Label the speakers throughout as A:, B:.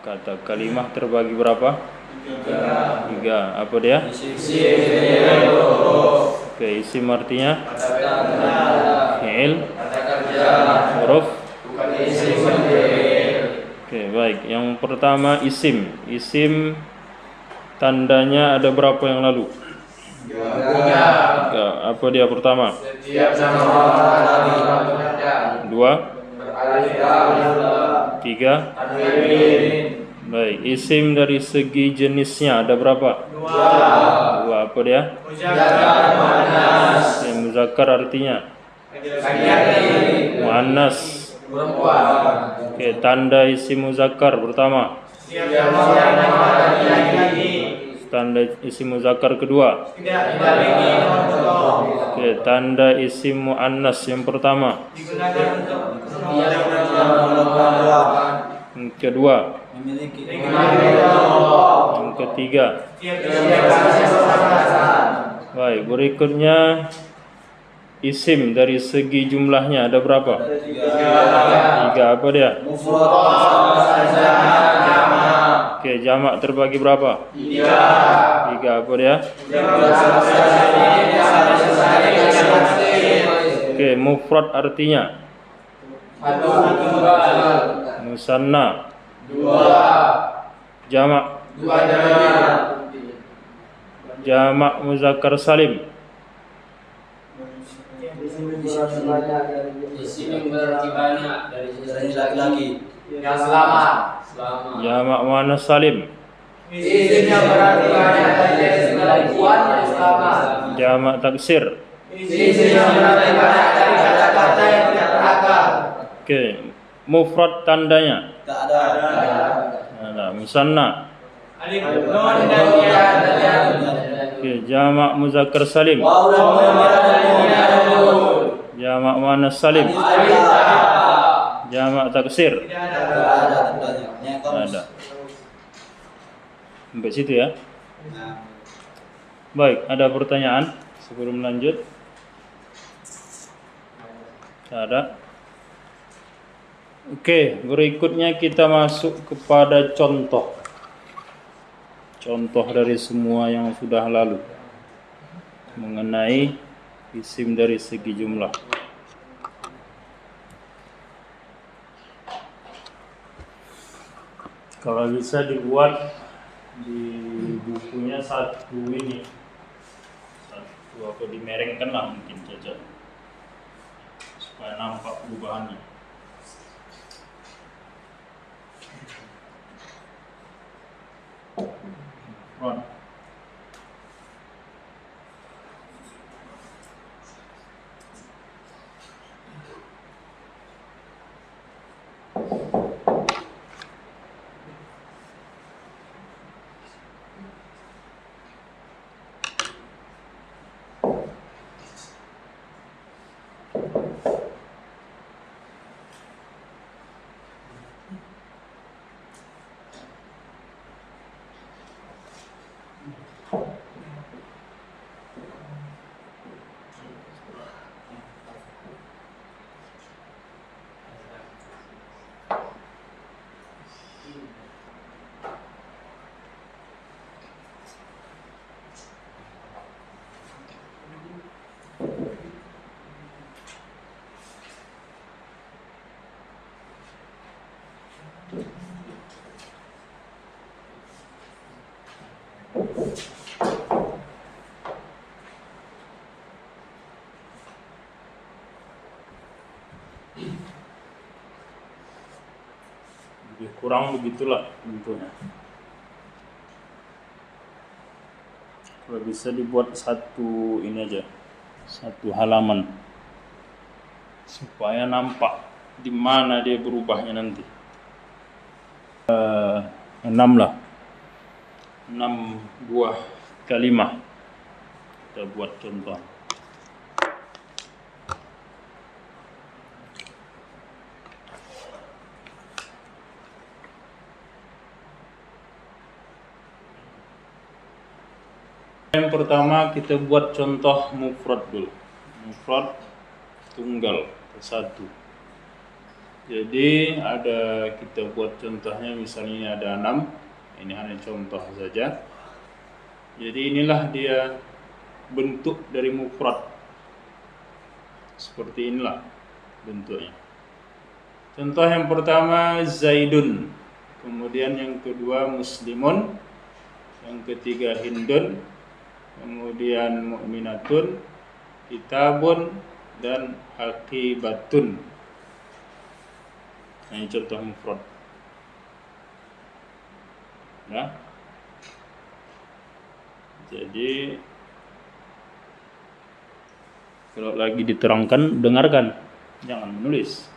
A: Kata kalimah terbagi berapa? Tiga. Apa dia? Oke, isim artinya fi'il, huruf. Oke, baik. Yang pertama isim. Isim tandanya ada berapa yang lalu? Tiga. Apa dia pertama? Dua. Tiga. Baik. Isim dari segi jenisnya ada berapa? Dua. Apa dia? Muzakkar artinya muannas. Oke, tanda isim muzakkar pertama. Tanda isim muzakkar kedua. Oke, tanda isim muannas yang pertama. Yang kedua. Yang ketiga. Baik, berikutnya isim dari segi jumlahnya ada berapa? Tiga. Apa dia? Oke, jamak terbagi berapa? Tiga. Apa dia? Oke, mufrad artinya musanna. Jamak jamak muzakkar salim.
B: Isim yang berarti banyak dari laki-laki yang selamat.
A: Jamak muannas salim.
B: Isim yang berarti banyak dari perempuan yang selamat.
A: Jamak taksir.
B: Isim yang berarti banyak dari kata-kata yang tidak berakal.
A: Oke, mufrad tandanya
B: Tak ada.
A: ada musanna.
B: Alif, nun dan ya dan ya.
A: Oke, jamak muzakkar salim.
B: Waw dan ya dan nun.
A: Jamak muannas salim. Jamak taksir. Ada. Sampai situ ya. Baik, ada pertanyaan sebelum lanjut? Ada. Oke, berikutnya kita masuk kepada contoh. Contoh dari semua yang sudah lalu mengenai isim dari segi jumlah. Kalau bisa dibuat di bukunya satu ini, satu apa dimerengkan lah mungkin saja supaya nampak perubahannya. Ron. Lebih kurang begitulah bentuknya. Kalau bisa dibuat satu ini aja, satu halaman, supaya nampak di mana dia berubahnya nanti. 6 lah, 6 buah kalimah kita buat contoh. Yang pertama kita buat contoh mufrad dulu. Mufrad tunggal satu.
C: Jadi ada kita buat contohnya, misalnya ini ada 6. Ini hanya contoh saja. Jadi inilah dia bentuk dari mufrad. Seperti inilah bentuknya. Contoh yang pertama Zaidun, kemudian yang kedua Muslimun, yang ketiga Hindun, kemudian Mu'minatun, Kitabun, dan Haqibatun. Ini contoh mufrad. Ya. Jadi kalau lagi diterangkan, dengarkan, jangan menulis,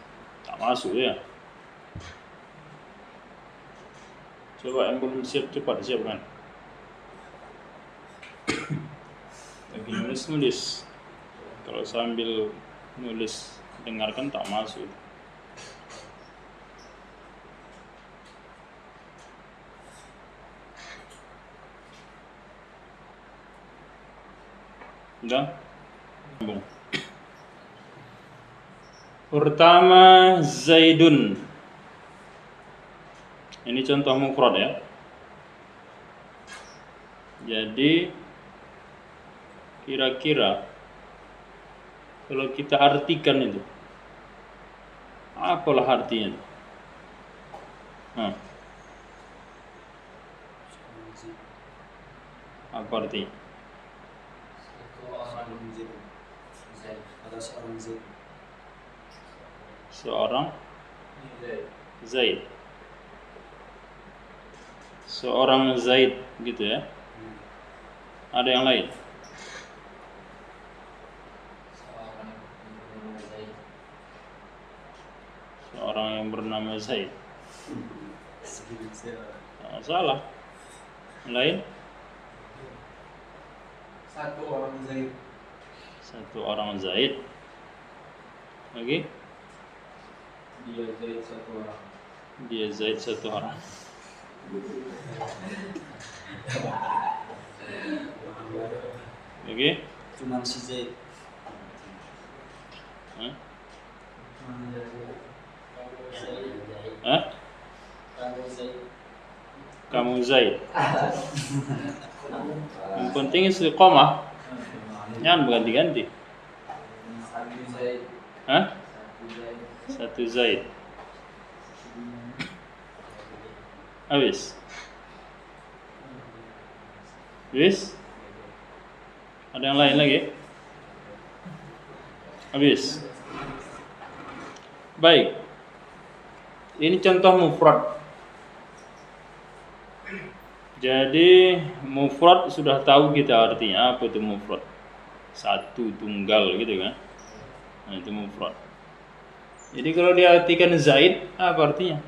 C: tak masuk ya. Coba yang belum siap cepat siapkan. Lagi nulis. Kalau sambil nulis dengarkan tak masuk. Udah? Pertama Zaidun. Ini contoh mufrad ya. Jadi kira-kira kalau kita artikan itu, apalah artinya? Apa artinya? Seorang Zaid. Seorang Zaid gitu ya. Ada yang lain? Seorang yang bernama Zaid. Salah. Lain?
B: Satu orang Zaid.
C: Satu orang Zaid. Lagi?
B: Dia Zaid satu orang.
C: Dia Zaid satu orang. Lagi?
B: Cuman si Zaid.
C: Hah? Kamu Zaid. Yang penting istiqomah. Jangan berganti-ganti.
B: Satu Zaid.
C: Hah? Satu Zaid. Habis. Habis? Ada yang lain lagi? Habis. Baik. Ini contoh mufrad. Jadi mufrad sudah tahu kita artinya apa itu mufrad. Satu, tunggal gitu kan. Nah, itu mufrad. Jadi kalau diartikan Zaid, apa artinya?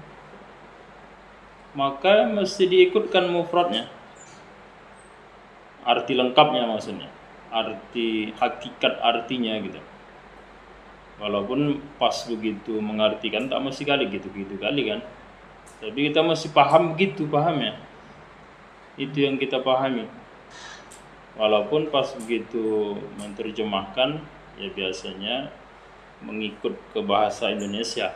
C: Maka mesti diikutkan mufradnya. Arti lengkapnya maksudnya. Arti hakikat artinya gitu. Walaupun pas begitu mengartikan tak mesti kali gitu-gitu kali kan. Tapi kita mesti paham begitu pahamnya. Itu yang kita pahami. Walaupun pas begitu menerjemahkan ya biasanya mengikut ke bahasa Indonesia.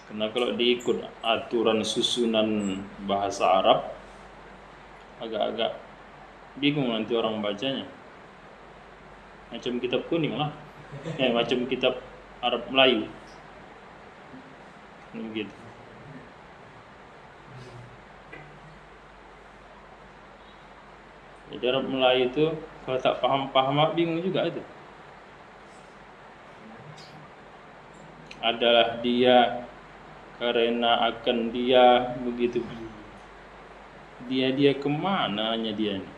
C: Karena kalau diikut aturan susunan bahasa Arab agak-agak bingung nanti orang bacanya. Macam kitab kuning lah. Macam kitab Arab Melayu. Begitu. Jadi Arab Melayu itu kalau tak paham bingung juga itu. Adalah dia, karena akan dia, begitu. Dia kemananya dia ini.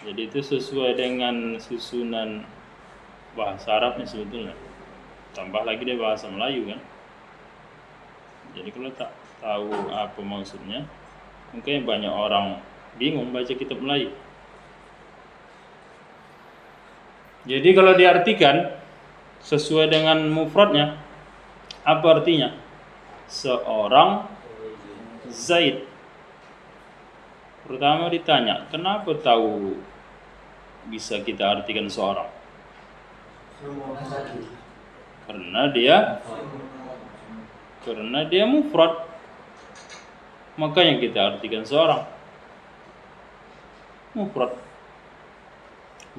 C: Jadi itu sesuai dengan susunan bahasa Arabnya sebetulnya. Tambah lagi dia bahasa Melayu kan. Jadi kalau tak tahu apa maksudnya, mungkin banyak orang bingung baca kitab Melayu. Jadi kalau diartikan sesuai dengan mufradnya, apa artinya? Seorang Zaid. Pertama ditanya, kenapa tahu bisa kita artikan seorang? Karena dia mufrad. Makanya kita artikan seorang mufrad.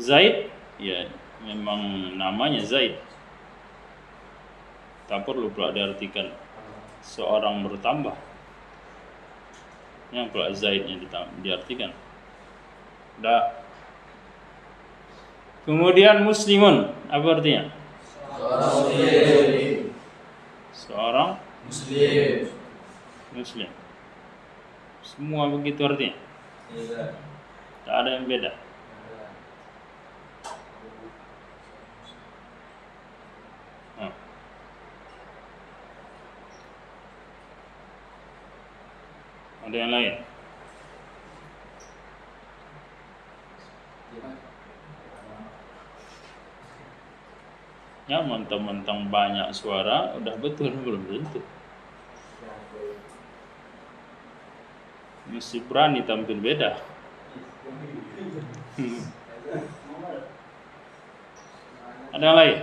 C: Zaid, ya memang namanya Zaid. Tak perlu pula diartikan seorang bertambah. Yang pula Zaidnya diartikan. Dah. Kemudian muslimun, apa artinya? Seorang muslim. Semua begitu artinya. Tak ada yang beda. Ada yang lain? Ya, mentang-mentang banyak suara, udah betul belum tentu. Mesti berani tampil beda. Ada yang lain?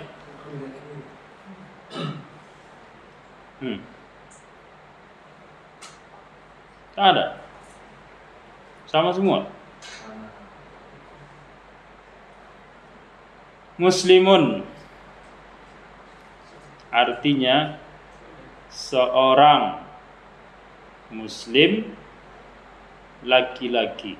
C: Tak ada. Sama semua. Muslimun artinya seorang muslim laki-laki.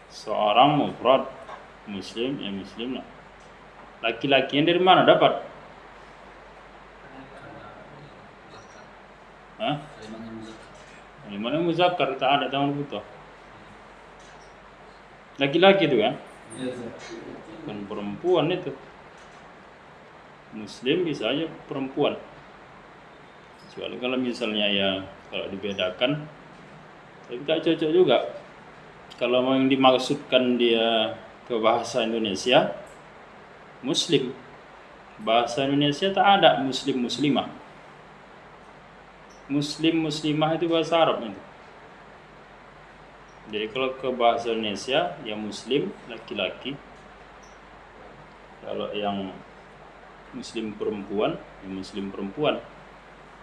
C: Seorang mufrad muslim, ya muslim lah. Laki-laki yang dari mana dapat? Hah? Kalimatnya muzakkar, tak ada tangan butuh. Laki-laki itu kan? Bukan perempuan itu. Muslim bisa aja perempuan. Kecuali kalau misalnya ya kalau dibedakan, tapi tak cocok juga. Kalau memang dimaksudkan dia ke bahasa Indonesia, muslim. Bahasa Indonesia tak ada muslim muslimah. Muslim muslimah itu bahasa Arab itu. Jadi kalau ke bahasa Indonesia yang muslim laki-laki. Kalau yang muslim perempuan, ya muslim perempuan.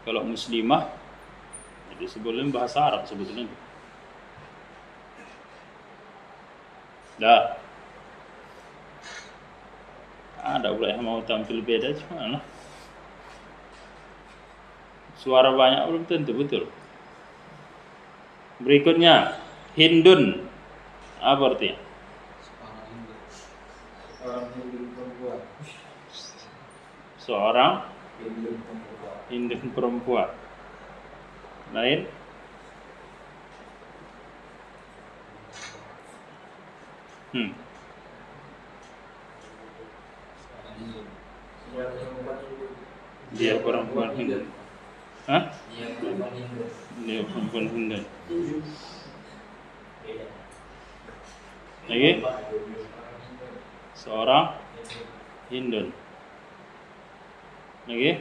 C: Kalau muslimah, jadi sebelum bahasa Arab sebetulnya. Dah. Ada pula yang mau tampil beda cuma lah. Suara banyak belum tentu betul. Berikutnya Hindun, apa artinya? Seorang Hindun perempuan. Lain? Dia perempuan Hindun. Hah? Dia perempuan Hindun. Lagi? Seorang Hindun. Lagi?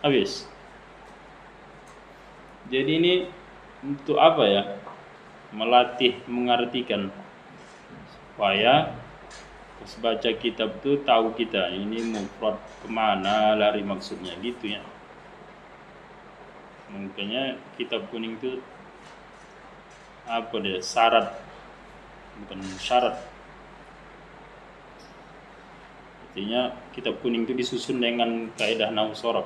C: Habis. Jadi ini untuk apa ya? Melatih mengartikan supaya pas baca kitab tuh tahu kita ini mufrad kemana lari maksudnya gitu ya. Makanya kitab kuning itu apa dia? Syarat, bukan syarat. Artinya kitab kuning itu disusun dengan kaidah nahwu shorab.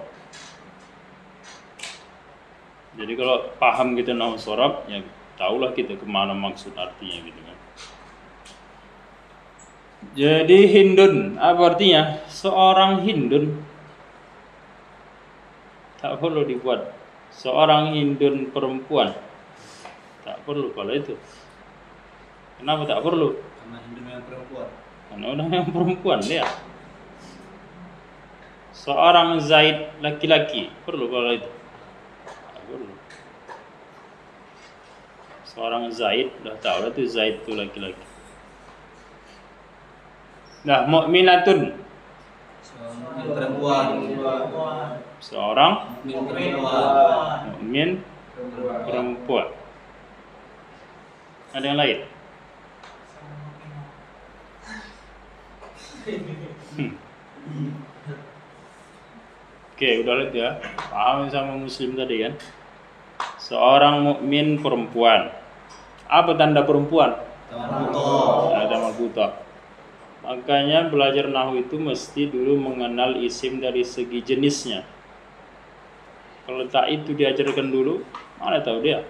C: Jadi kalau paham kita nahwu shorab, ya tahulah kita kemana maksud artinya gitu kan. Jadi Hindun apa artinya? Seorang Hindun. Tak perlu dibuat seorang Hindun perempuan. Tak perlu kalau itu. Kenapa tak perlu?
B: Karena Hindun yang perempuan.
C: Karena orang yang perempuan lihat. Seorang Zaid laki-laki perlu kalau itu. Tak perlu. Seorang Zaid dah tahu lah tu Zaid tu laki-laki. Nah, mukminatun.
B: Seorang perempuan.
C: Seorang
B: Perempuan.
C: mukmin perempuan. Ada yang lain? Oke, udah lihat ya. Paham sama muslim tadi kan? Seorang mukmin perempuan. Apa tanda perempuan? Ada marbuta. Makanya belajar nahwu itu mesti dulu mengenal isim dari segi jenisnya. Kalau tak itu diajarkan dulu, mana tahu dia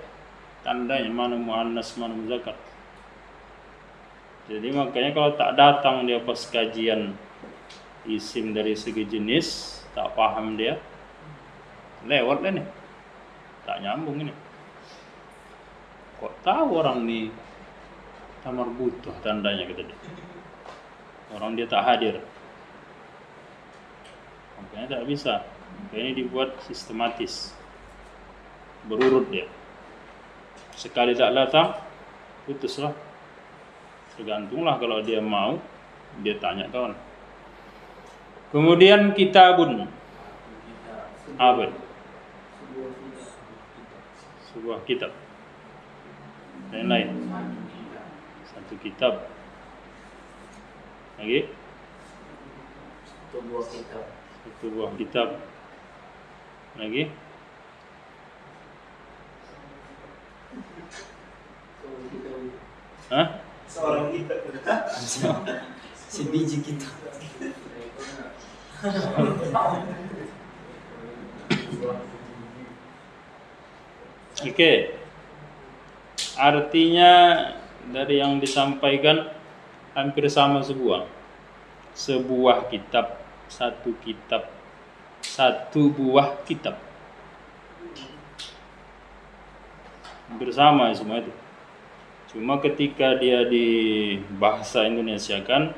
C: tandanya mana muannas mana muzakkar. Jadi makanya kalau tak datang dia pas kajian isim dari segi jenis, tak paham dia, lewat lah nih, tak nyambung ini. Kok tahu orang nih tamar butuh tandanya gitu deh. Orang dia tak hadir, makanya tak bisa. Makanya dibuat sistematis, berurut dia. Sekali tak datang, putuslah. Tergantunglah kalau dia mau, dia tanya kawan. Kemudian kitabun, apa? Sebuah kitab. Yang lain, satu kitab. Lagi? Satu buah kitab. Lagi? Hah?
B: Seorang kita. Sebiji kita.
C: Oke. Artinya dari yang disampaikan hampir sama sebuah kitab, satu kitab, satu buah kitab. Hampir sama semua itu. Cuma ketika dia di bahasa Indonesia kan,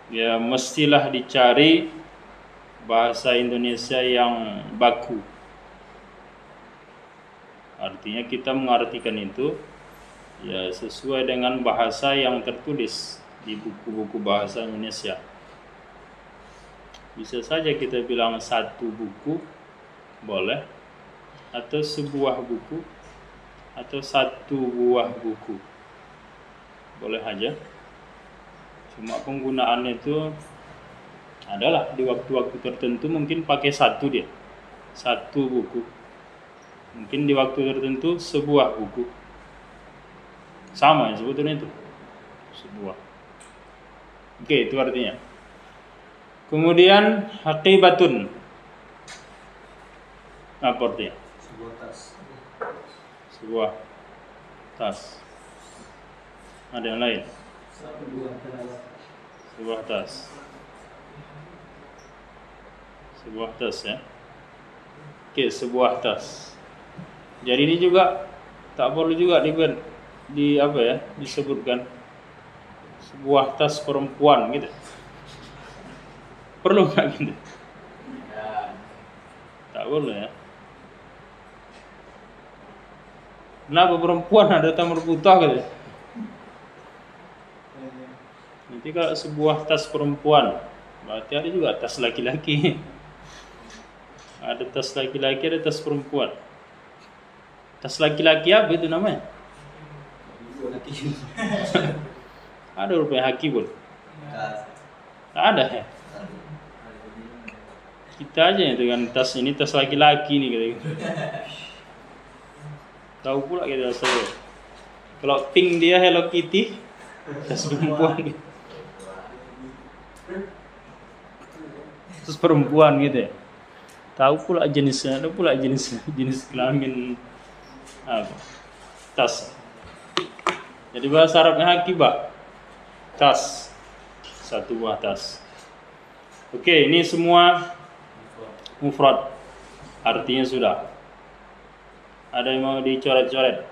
C: ya mestilah dicari bahasa Indonesia yang baku. Artinya kita mengartikan itu ya sesuai dengan bahasa yang tertulis di buku-buku bahasa Indonesia. Bisa saja kita bilang satu buku boleh, atau sebuah buku, atau satu buah buku boleh aja. Cuma penggunaannya itu adalah di waktu-waktu tertentu mungkin pakai satu dia, satu buku. Mungkin di waktu tertentu sebuah buku. Sama sebetulnya itu, sebuah. Oke, itu artinya. Kemudian haqibatun, apa artinya?
B: Sebuah tas.
C: Sebuah tas. Ada yang lain? Sebuah tas. Sebuah tas ya. Oke, sebuah tas. Jadi ini juga tak perlu juga disebutkan sebuah tas perempuan gitu. Perlu nggak gitu? Tak perlu ya. Kenapa perempuan ada tamar buta gitu? Nanti kalau sebuah tas perempuan, berarti ada juga tas laki-laki. Ada tas laki-laki, ada tas perempuan. Tas laki-laki apa itu namanya? Ada rupanya haki pun. Tak ada ya. Kita aja ya dengan tas ini, tas laki-laki nih gitu. Tahu pula kita saya. Kalau pink dia Hello Kitty, tas perempuan gitu. Tas perempuan gitu ya. Tahu pula jenisnya, ada pula jenis kelamin apa? Tas. Jadi bahasa Arabnya hakibah. Tas. Satu buah tas. Oke, ini semua mufrad. Artinya sudah. Ada yang mau dicoret-coret?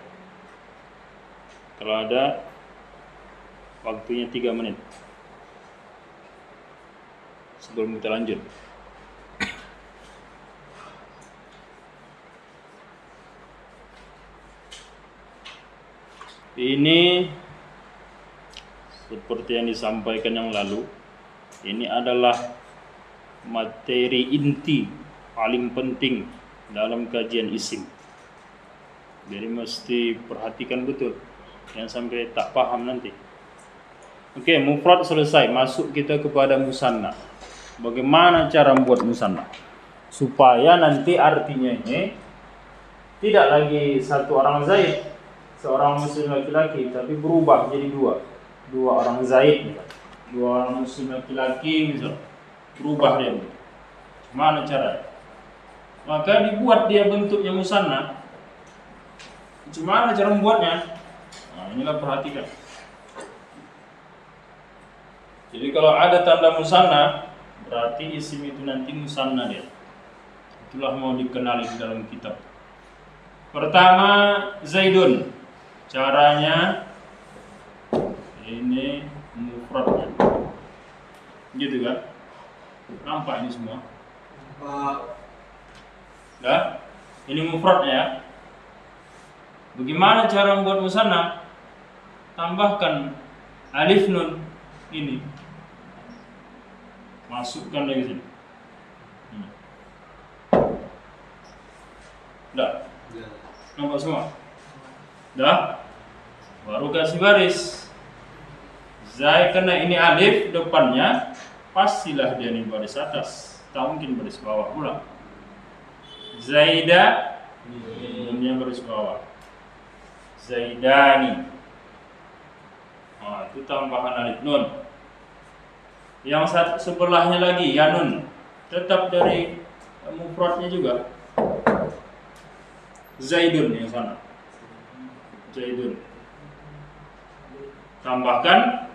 C: Kalau ada, waktunya 3 menit. Sebelum kita lanjut. Ini seperti yang disampaikan yang lalu, ini adalah materi inti paling penting dalam kajian isim. Jadi mesti perhatikan betul. Yang sampai tak paham nanti. Oke, mufrad selesai. Masuk kita kepada musanna. Bagaimana cara membuat musanna? Supaya nanti artinya ini tidak lagi satu orang Zaid, seorang muslim laki-laki, tapi berubah jadi dua. Dua orang Zaid, misalnya. Dua orang muslim laki-laki, misalnya. Berubah dia. Mana cara? Maka dibuat dia bentuknya musanna. Gimana cara membuatnya? Nah, inilah perhatikan. Jadi kalau ada tanda musanna, berarti isim itu nanti musanna dia. Itulah mau dikenali di dalam kitab. Pertama, Zaidun. Caranya ini mufradnya. Gitu kan? Nampak ini semua? Dah? Ini mufradnya ya. Bagaimana cara membuat musanna? Tambahkan alif nun ini. Masukkan lagi sini. Dah? Nampak semua? Dah? Baru kasih baris. Zai, karena ini alif depannya, pastilah dia ini baris atas. Tak mungkin baris bawah pula. Zaida, ini baris bawah. Zaidani. Nah, itu tambahan alif nun. Yang sebelahnya lagi yanun, tetap dari mufradnya juga. Zaidun yang sana. Zaidun. Tambahkan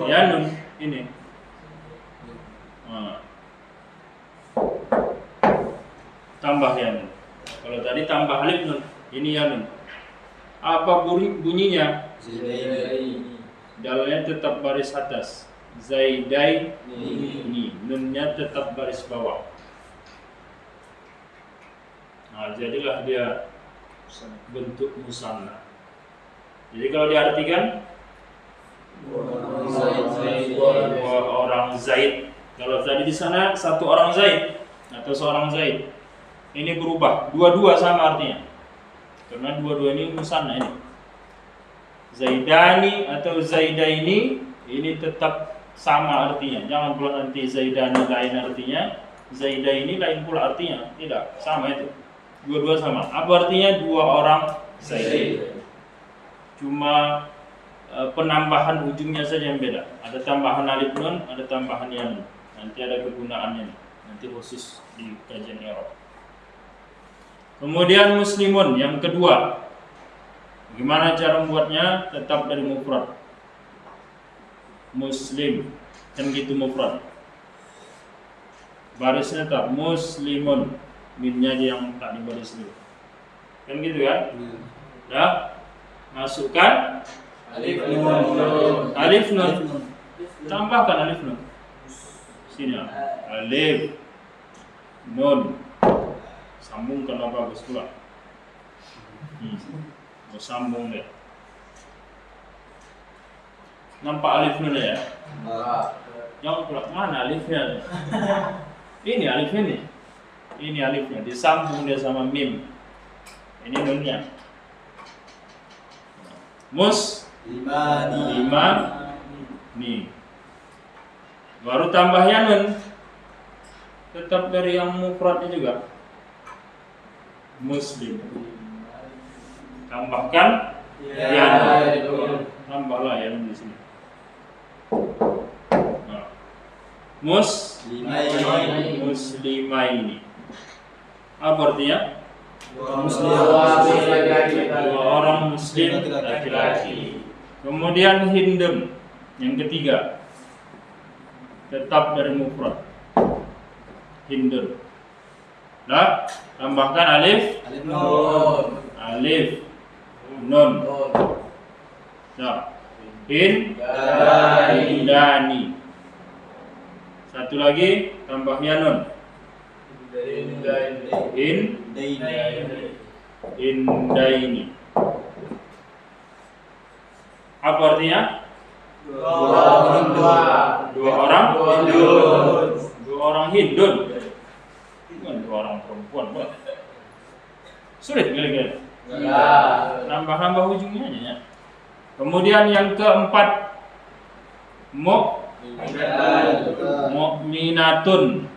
C: yanun ini. Nah. Tambah yanun. Kalau tadi tambah alif nun, ini yanun. Apa bunyinya?
B: Zaidaini.
C: Dalnya tetap baris atas. Zaidaini. Nunnya tetap baris bawah. Nah, jadilah dia bentuk musanna. Jadi kalau diartikan dua orang Zaid. Kalau tadi di sana satu orang Zaid atau seorang Zaid, ini berubah. Dua-dua sama artinya. Karena dua-dua ini musanna ini. Zaidani atau Zaidaini ini tetap sama artinya. Jangan pula nanti Zaidani lain artinya, Zaidaini lain pula artinya. Tidak, sama itu. Dua-dua sama. Apa artinya? Dua orang Zaid. Cuma penambahan ujungnya saja yang beda. Ada tambahan alif nun, ada tambahan yan. Nanti ada kegunaannya. Nanti khusus di kajian i'rab. Kemudian muslimun yang kedua. Bagaimana cara membuatnya? Tetap dari mufrad. Muslim, kan gitu mufrad. Barisnya tetap muslimun. Minnya dia yang tak dibaris dulu. Kan gitu kan? Dah? Masukkan
B: Alif nun.
C: alif nun. Tambahkan alif nun. Sini. Alif nun. Sambungkan bagus pula. Mau sambung deh. Nampak alif nun ya? Jangan pula mana alifnya? Ini alif ini. Ini alifnya, disambung dia sama mim. Ini nunnya. Lima nih. Baru tambah ya nun. Tetap dari yang mufradnya juga. Muslim. Tambahkan ya. Tambahlah ya di sini. Nah. Muslimaini. Apa artinya?
B: Dua
C: orang muslim laki-laki. Kemudian hindun yang ketiga. Tetap dari mufrad. Hindun. Nah, tambahkan alif nun. Nah, hindani. Satu lagi tambah ya nun. Indaini. Apa artinya? Dua orang hindun. Bukan dua orang perempuan, bukan. Sulit kali-kali. Nambah-nambah ujungnya aja ya. Kemudian yang keempat, mu'minatun.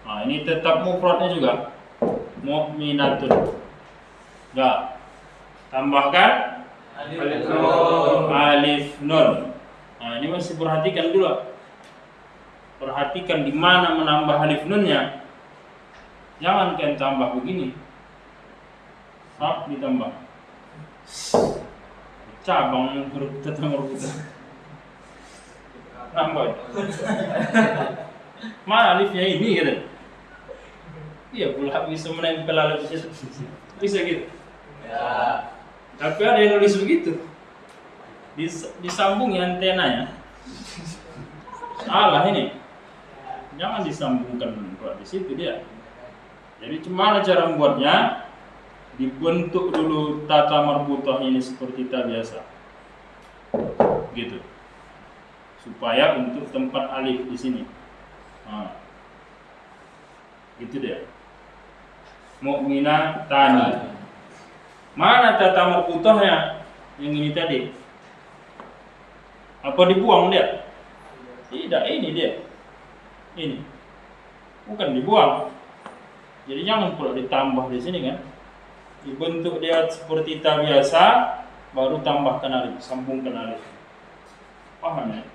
C: Nah, ini tetap mufradnya juga. Mu'minatun. Ya. Tambahkan alif nun. Nah, ini masih perhatikan dulu. Perhatikan di mana menambah alif nunnya. Jangan kalian tambah begini. Sap ditambah. Cabang huruf tetap huruf itu. Nambah. Mana alifnya ini gitu. Iya pula bisa menempel alif di situ. Bisa gitu. Ya. Tapi ada yang nulis begitu. Disambung antenanya. Salah ini. Jangan disambungkan kalau di situ dia. Jadi gimana cara membuatnya? Dibentuk dulu tata marbutah ini seperti ta biasa. Gitu. Supaya untuk tempat alif di sini. Nah. Gitu dia. Mu'minatani. Mana tata marbutahnya? Yang ini tadi. Apa dibuang dia? Tidak, ini dia. Ini. Bukan dibuang. Jadi jangan pula ditambah di sini kan. Dibentuk dia seperti ta biasa, baru tambahkan alif, sambungkan alif. Paham ya?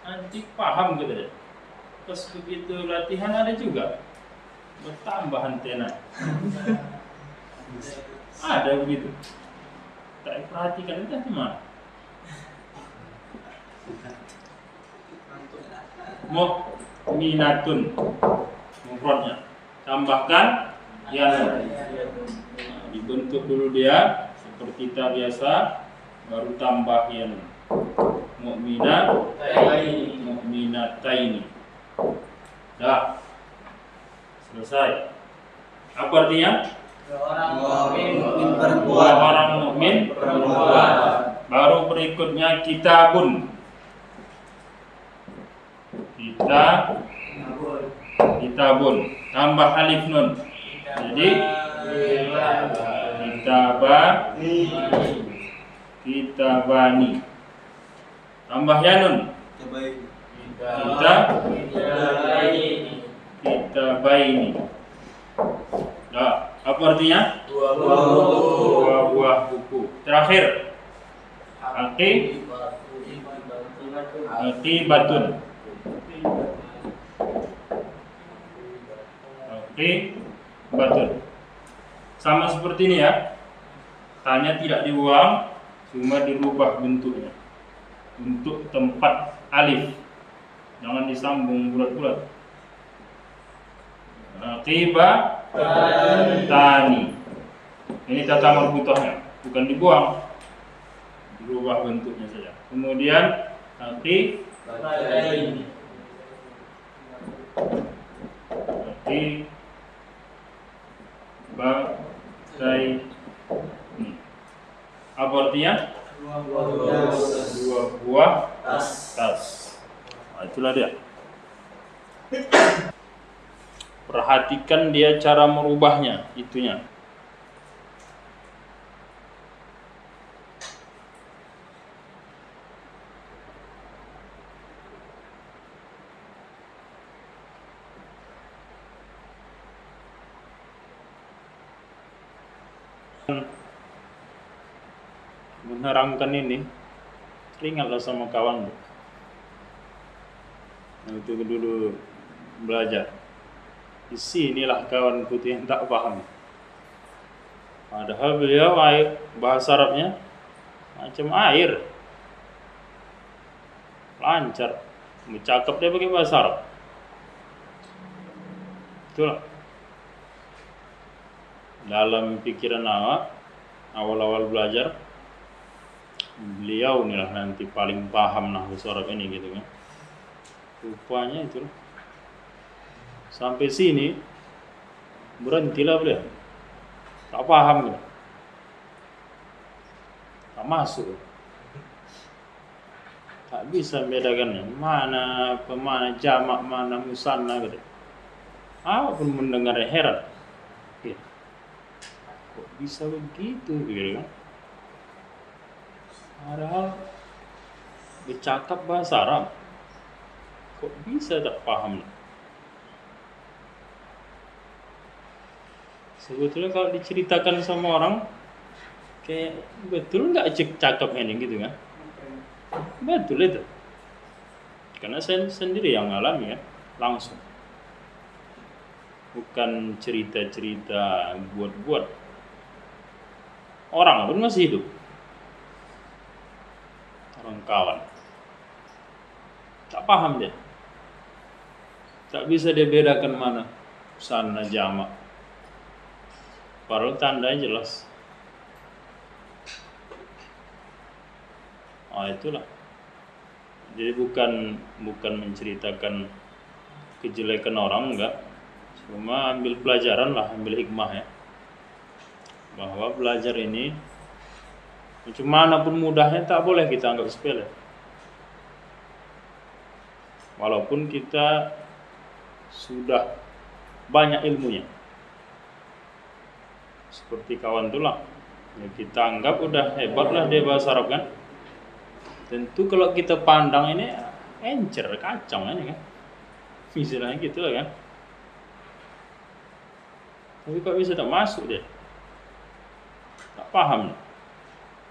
C: Nanti paham gitu deh. Terus begitu latihan ada juga. Bertambah antena. Ada begitu. Tak perhatikan itu gimana? Mu'minatun. Mufradnya. Tambahkan yan. Dibentuk dulu dia seperti ta biasa, baru tambah yan. Mu'minataini. Dah. Selesai. Apa artinya?
B: Orang mukmin
C: Dua orang mukmin perempuan. Baru berikutnya kitabun. Kitabun. Tambah alif nun. Jadi kitabani. Tambah ya nun. Kitabaini. Nah, apa artinya? Dua buah buku. Terakhir, aqibatun. Sama seperti ini ya. Tanya tidak dibuang, cuma dirubah bentuknya. Untuk tempat alif. Jangan disambung bulat-bulat. Aqibatani. Ini tata marbutahnya, bukan dibuang. Dirubah bentuknya saja. Kemudian aqibatani. Apa artinya? Dua buah tas. Nah, itulah dia. Perhatikan dia cara merubahnya, itunya. Menerangkan ini, teringatlah sama kawan. Itu dulu belajar. Di sinilah kawan putih yang tak paham. Padahal beliau bahasa Arabnya macam air, lancar, bercakap dia pakai bahasa Arab. Itulah. Dalam pikiran awal-awal belajar, beliau inilah nanti paling paham nahwu Arab ini gitu kan. Rupanya itu sampai sini berhentilah beliau. Tak paham gitu. Tak masuk. Tak bisa bedakannya mana pemana jamak, mana musanna gitu. Apa pun mendengar heran. Ya. Kok bisa begitu gitu kan? Padahal bercakap bahasa Arab, kok bisa tak paham? Sebetulnya kalau diceritakan sama orang, kayak betul nggak cakap ini gitu kan? Betul itu. Karena saya sendiri yang ngalami ya, langsung. Bukan cerita-cerita buat-buat. Orang pun masih hidup. Orang kawan. Tak paham dia. Tak bisa dia bedakan mana sana jamak. Padahal tandanya jelas. Itulah. Jadi bukan menceritakan kejelekan orang, enggak. Cuma ambil pelajaran lah, ambil hikmah ya. Bahwa belajar ini macam mana pun mudahnya tak boleh kita anggap sepele. Walaupun kita sudah banyak ilmunya. Seperti kawan tulang. Ya kita anggap udah hebat lah dia bahasa Arab kan. Tentu kalau kita pandang ini encer, kacau ini kan. Misalnya gitu lah kan. Tapi kok bisa tak masuk dia? Tak paham.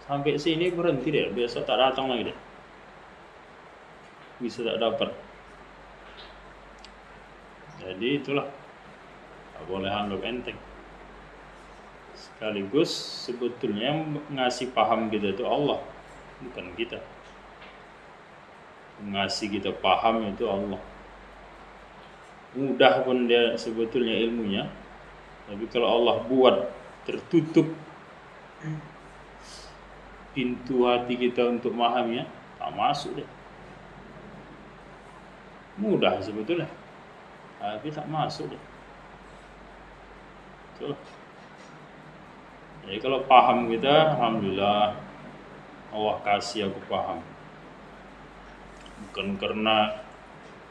C: Sampai sini berhenti dia, besok tak datang lagi dia. Bisa tak dapat. Jadi itulah, tak boleh anggap enteng. Sekaligus sebetulnya yang ngasih paham kita itu Allah, bukan kita. Ngasih kita paham itu Allah. Mudah pun dia sebetulnya ilmunya, tapi kalau Allah buat tertutup pintu hati kita untuk memahaminya, tak masuk deh. Mudah sebetulnya, tapi tak masuk deh. Betul. Jadi kalau paham kita, alhamdulillah Allah kasih aku paham. Bukan karena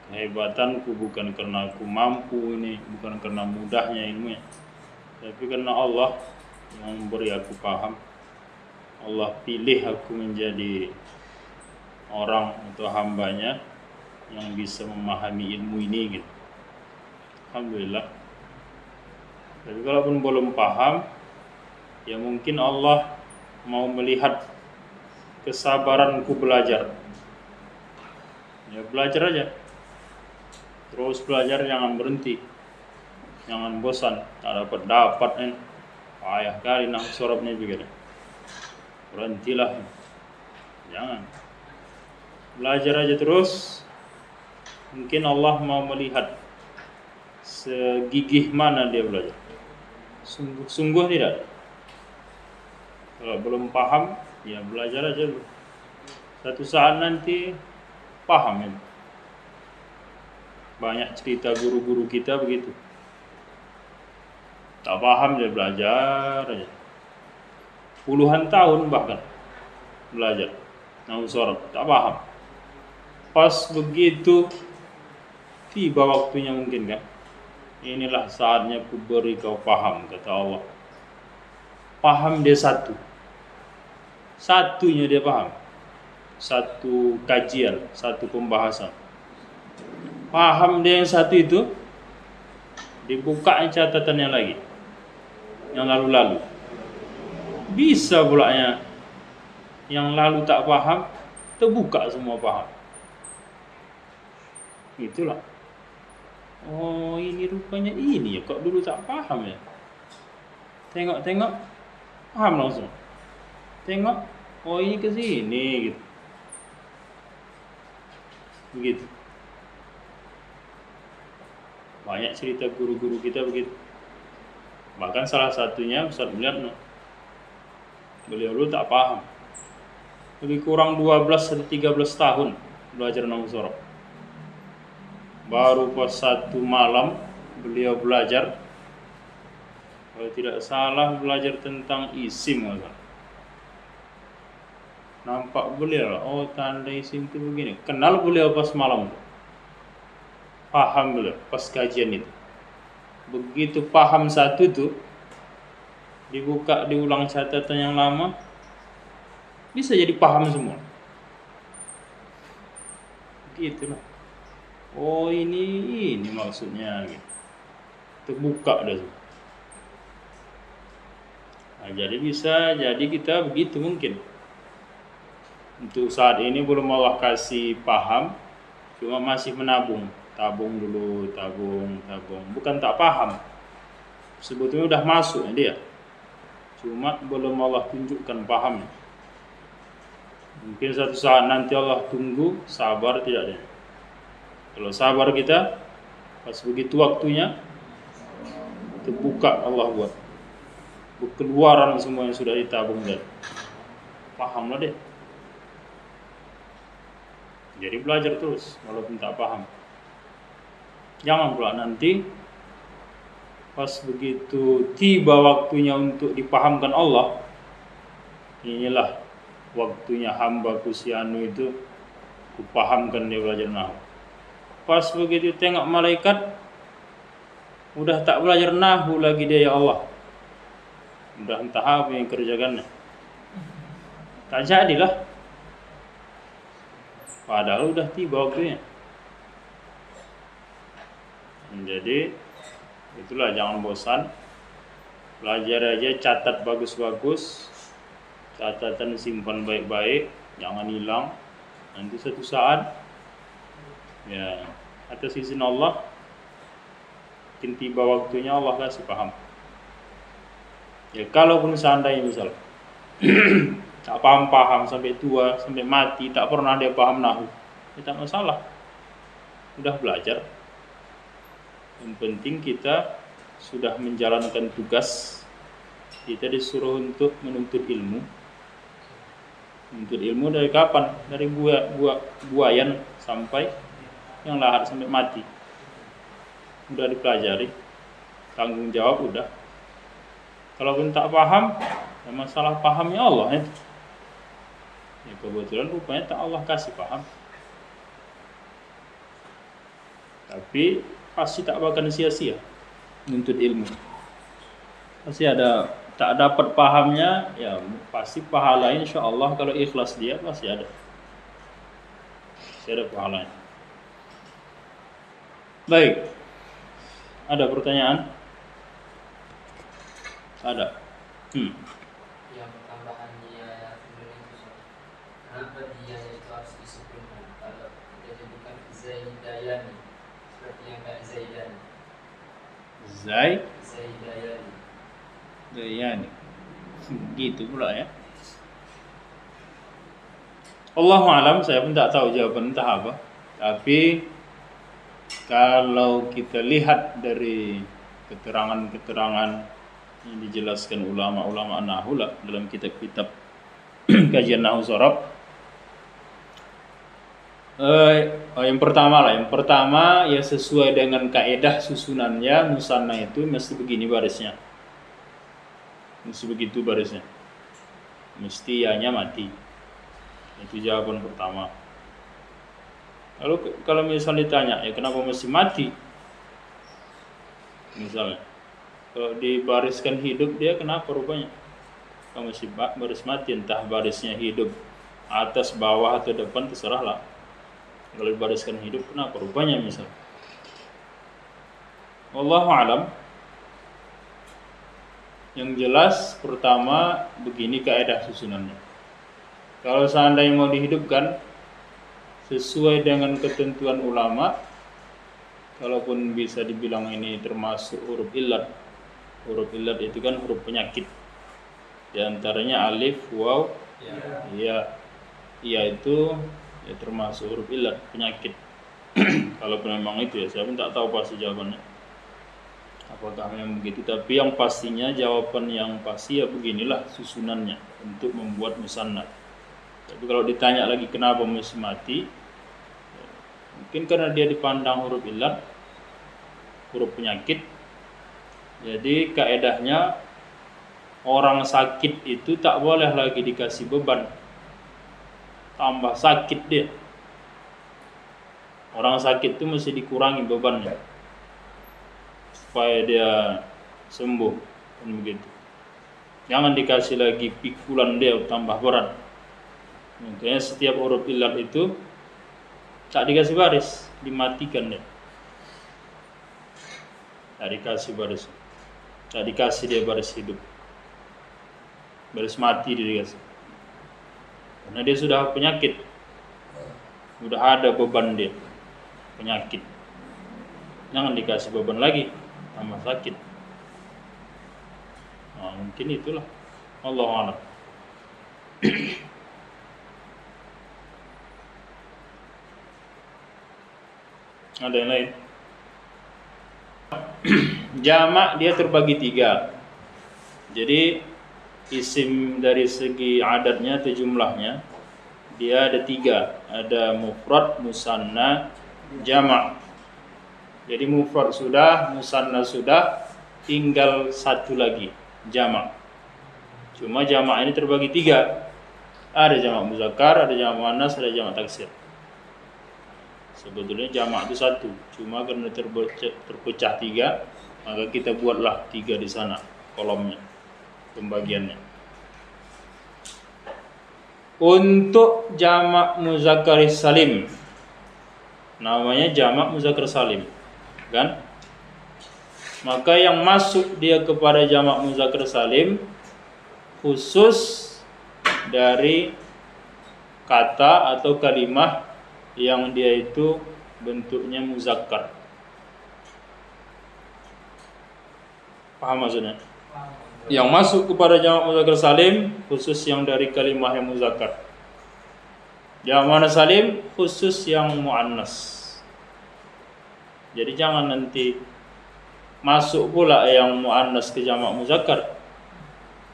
C: kehebatanku, bukan karena aku mampu ini, bukan karena mudahnya ilmunya, tapi karena Allah yang memberi aku paham. Allah pilih aku menjadi orang atau hambanya yang bisa memahami ilmu ini gitu. Alhamdulillah. Tapi kalaupun belum paham, ya mungkin Allah mau melihat kesabaranku belajar. Ya belajar aja. Terus belajar, jangan berhenti. Jangan bosan, tak dapat kan. Payah kali nak sorobnya juga deh. Berhentilah. Jangan. Belajar aja terus. Mungkin Allah mau melihat segigih mana dia belajar. Sungguh tidak. Kalau belum paham, ya belajar aja dulu. Satu saat nanti paham ya. Banyak cerita guru-guru kita begitu. Tak paham dia belajar aja. Puluhan tahun bahkan belajar nahwu sorof, tak paham. Pas begitu tiba waktunya mungkin kan. Inilah saatnya ku beri kau paham, kata Allah. Paham dia satu. Satunya dia paham. Satu kajian, satu pembahasan. Paham dia yang satu itu, dibuka catatannya lagi. Yang lalu-lalu. Bisa pulanya yang lalu tak paham, terbuka semua paham. Itulah. Oh, ini rupanya ini ya, kok dulu tak paham ya. Tengok-tengok paham langsung. Tengok, oh ini ke sini gitu. Begitu. Banyak cerita guru-guru kita begitu. Bahkan salah satunya Ustaz Mulyadno. Beliau dulu tak paham. Lebih kurang 12 atau 13 tahun belajar nahwu sorof. Baru pas satu malam beliau belajar, kalau tidak salah belajar tentang isim. Nampak beliau, oh tanda isim itu begini. Kenal beliau pas malam. Paham beliau pas kajian itu. Begitu paham satu itu, dibuka diulang catatan yang lama, bisa jadi paham semua. Gitu lah. Oh ini maksudnya gitu. Terbuka dah. Nah, jadi bisa jadi kita begitu mungkin. Untuk saat ini belum Allah kasih paham, cuma masih menabung. Tabung dulu, tabung. Bukan tak paham. Sebetulnya udah masuk dia. Cuma belum Allah tunjukkan paham. Mungkin satu saat nanti Allah tunggu, sabar tidak ada. Kalau sabar kita, pas begitu waktunya, terbuka Allah buat. Keluaran semua yang sudah ditabung tadi. Pahamlah deh. Jadi belajar terus walaupun tak paham. Jangan pula nanti pas begitu tiba waktunya untuk dipahamkan Allah, inilah waktunya hambaku si anu itu kupahamkan dia belajar nahwu. Pas begitu tengok malaikat udah tak belajar nahwu lagi dia, ya Allah. Udah entah apa yang kerjakannya. Tak jadilah. Padahal udah tiba waktunya. Jadi itulah, jangan bosan. Belajar aja, catat bagus-bagus. Catatan simpan baik-baik, jangan hilang. Nanti suatu saat ya atas izin Allah mungkin tiba waktunya Allah kasih paham. Ya kalaupun seandainya misal tak paham sampai tua, sampai mati, tak pernah dia paham nahwu, ya tak masalah. Udah belajar. Yang penting kita sudah menjalankan tugas. Kita disuruh untuk menuntut ilmu. Menuntut ilmu dari kapan? Dari buayan sampai yang lahat, sampai mati. Udah dipelajari. Tanggung jawab udah. Kalaupun tak paham, ya masalah pahamnya Allah itu. Ya kebetulan rupanya tak Allah kasih paham. Tapi pasti tak bakal sia-sia menuntut ilmu. Pasti ada, tak dapat pahamnya, ya pasti pahala insya Allah. Kalau ikhlas dia pasti ada. Pasti ada pahalanya. Baik. Ada pertanyaan? Ada.
B: Yang tambahan dia itu, kenapa dia itu harus disebutkan? Kalau kita jadikan Zaidayani, seperti yang kayak Zaidan.
C: Zaidayani. Gitu pula ya. Allahu alam, saya pun tak tahu jawaban entah apa. Tapi kalau kita lihat dari keterangan-keterangan yang dijelaskan ulama-ulama nahwu dalam kitab-kitab kajian nahwu sorof. Yang pertama ya sesuai dengan kaidah susunannya musanna itu mesti begini barisnya. Mesti begitu barisnya. Mesti ya-nya mati. Itu jawaban pertama. Lalu kalau misalnya ditanya, ya kenapa mesti mati? Misalnya, kalau dibariskan hidup dia kenapa rupanya? Kalau mesti baris mati, entah barisnya hidup atas, bawah atau depan terserahlah. Kalau dibariskan hidup kenapa rupanya misalnya? Wallahu alam. Yang jelas pertama begini kaidah susunannya. Kalau seandainya mau dihidupkan sesuai dengan ketentuan ulama, kalaupun bisa dibilang ini termasuk huruf illat. Huruf illat itu kan huruf penyakit. Di antaranya alif, waw, ya itu ya termasuk huruf illat, penyakit. Kalaupun memang itu ya, saya pun tak tahu pasti jawabannya. Apakah memang begitu? Tapi yang pastinya jawaban yang pasti ya beginilah susunannya untuk membuat musanna. Tapi kalau ditanya lagi kenapa mesti mati, mungkin karena dia dipandang huruf illat, huruf penyakit. Jadi kaedahnya orang sakit itu tak boleh lagi dikasih beban, tambah sakit dia. Orang sakit itu mesti dikurangi bebannya supaya dia sembuh, kan begitu. Jangan dikasih lagi pikulan dia tambah berat. Makanya setiap huruf illat itu tak dikasih baris, dimatikan dia. Tak dikasih baris, tak dikasih dia baris hidup, baris mati dia dikasih. Karena dia sudah penyakit, sudah ada beban dia, penyakit. Jangan dikasih beban lagi, tambah sakit. Nah, mungkin itulah. Allahu a'lam. Ada yang lain? Jamak dia terbagi 3. Jadi isim dari segi adatnya atau jumlahnya dia ada 3. Ada mufrad, musanna, jamak. Jadi mufrad sudah, musanna sudah, tinggal satu lagi, jamak. Cuma jamak ini terbagi 3. Ada jamak muzakkar, ada jamak muannas, ada jamak taksir. Sebetulnya jamak itu satu, cuma karena terpecah 3, maka kita buatlah 3 di sana kolomnya, pembagiannya. Untuk jamak muzakkar salim, namanya jamak muzakkar salim, kan? Maka yang masuk dia kepada jamak muzakkar salim khusus dari kata atau kalimat yang dia itu bentuknya muzakkar. Paham maksudnya? Yang masuk kepada jamak muzakkar salim khusus yang dari kalimat yang muzakkar. Jamak muannas salim khusus yang muannas. Jadi jangan nanti masuk pula yang muannas ke jamak muzakkar.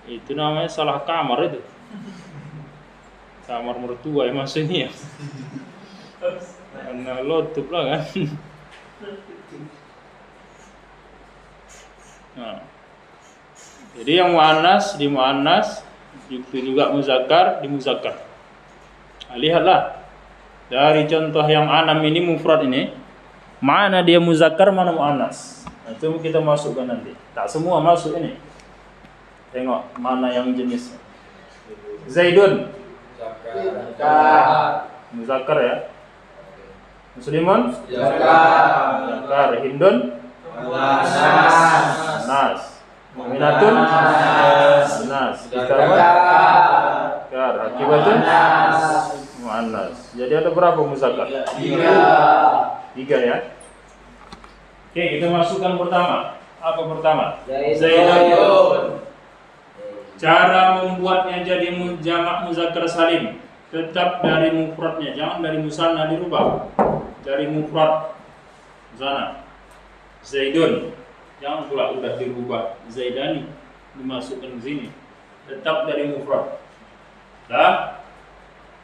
C: Itu namanya salah kamar itu. Kamar mertua yang maksudnya. Karena lotup lah kan. Nah. Jadi yang muannas di muannas, itu juga muzakkar di muzakkar. Nah, lihatlah dari contoh yang anam ini mufrad ini, mana dia muzakkar, mana muannas. Nah, itu kita masukkan nanti. Tak semua masuk ini. Tengok mana yang jenisnya. Zaidun muzakkar ya. Muslimun muzakkar. Hindun muannas. Mu'minatun muannas. Kitabun muzakkar. Akibatun muannas. Jadi ada berapa muzakkar? 3 ya. Oke, kita masukkan pertama. Apa pertama? Zaidun. Cara membuatnya jadi jamak muzakkar salim tetap dari mufradnya, jangan dari musanna dirubah. Dari mufrad sana Zaidun, jangan pula udah dirubah Zaidani dimasukkan ke sini. Tetap dari mufrad. Dah.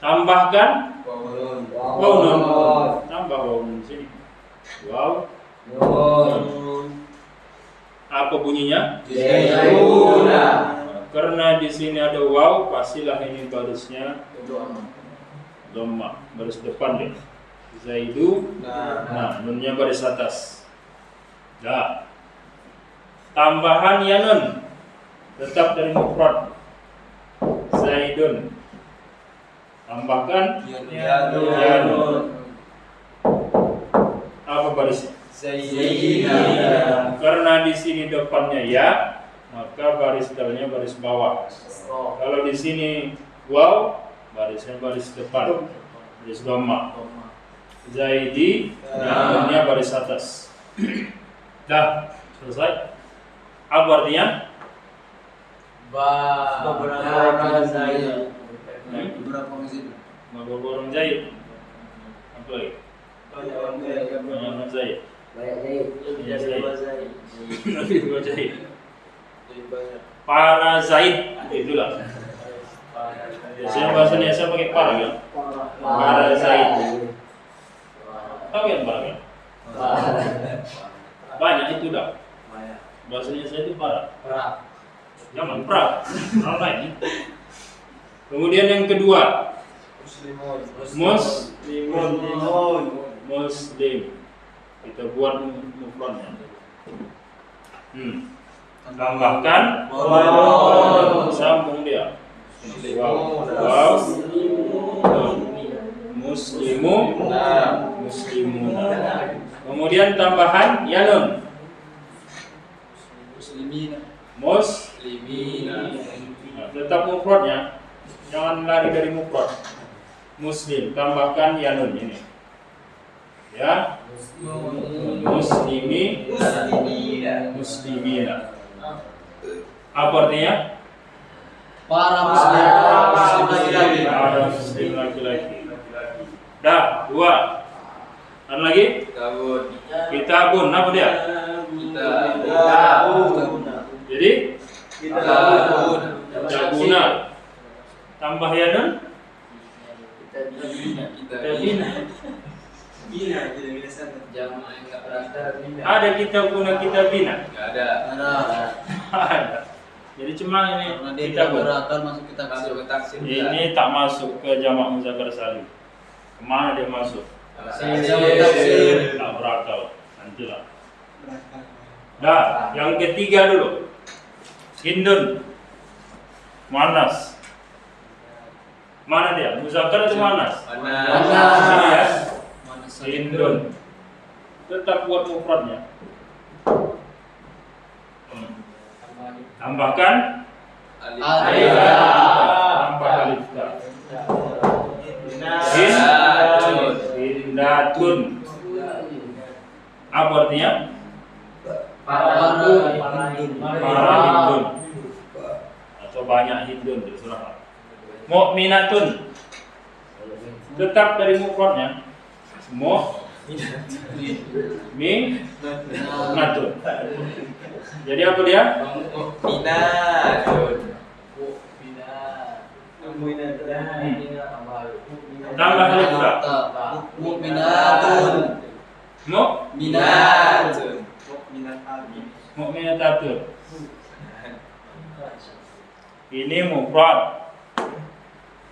C: Tambahkan waw nun. Tambah waw nun sini. Waw nun. Apa bunyinya? Zaiduna. Karena di sini ada waw, pastilah ini barisnya dhamma, baris depan deh. Zaidu, nah nunnya baris atas. Dah. Tambahan ya nun, tetap dari mufrad. Zaidun. Tambahkan ya nun. Apa barisnya? Zaidina. Karena di sini depannya ya, maka baris depannya baris bawah. Kalau di sini waw, barisnya baris depan, baris dhamma. Zaidi, namanya baris atas. Dah, selesai. Apa artinya?
B: Beberapa Zaid.
C: Beberapa orang Zaid. Apa lagi? Banyak orang Zaid. Banyak Zaid. Dua Zaid. Para Zaid, itulah. Biasanya bahasa Indonesia pakai para kan? Para Zaid. Tahu kan para kan? Banyak itu dah. Bahasa Indonesia itu para. Jangan pra. Orang Kemudian yang kedua, Muslim. Kita buat mufradnya. Tambahkan sambung dia. Wow. muslimuna. Kemudian tambahan ya nun. Muslimina. Nah, tetap mufradnya. Jangan lari dari mufrad. Muslim tambahkan ya nun ini. Ya. Muslimina. Apa artinya?
B: Para muslim laki-laki.
C: Para muslim laki-laki. Dah, dua. Ada lagi? Kitabun. Apa dia? Jadi? Kitabuna. Tambah ya nun? Kitabina. Ada kitabuna kitabina?
B: Enggak ada.
C: Ada. Jadi cuma ini kitabun.
B: Masuk ke taksir.
C: Ini tak masuk ke jamak muzakkar salim. Kemana dia masuk?
B: Taksir.
C: Tak berakal. Nantilah. Nah, yang ketiga dulu. Hindun. Muannas. Mana dia? Muzakkar atau muannas?
B: Muannas.
C: Ini ya. Hindun. Tetap buat mufradnya. Tambahkan
B: Alif.
C: tambah alif ta. Hindatun. Apa artinya? Para hindun. Atau banyak hindun terserah. Mu'minatun. Tetap dari mufradnya. Mu'minatun. Jadi apa dia? Tambah alif ta. Mu'minatatun. Ini mufrad.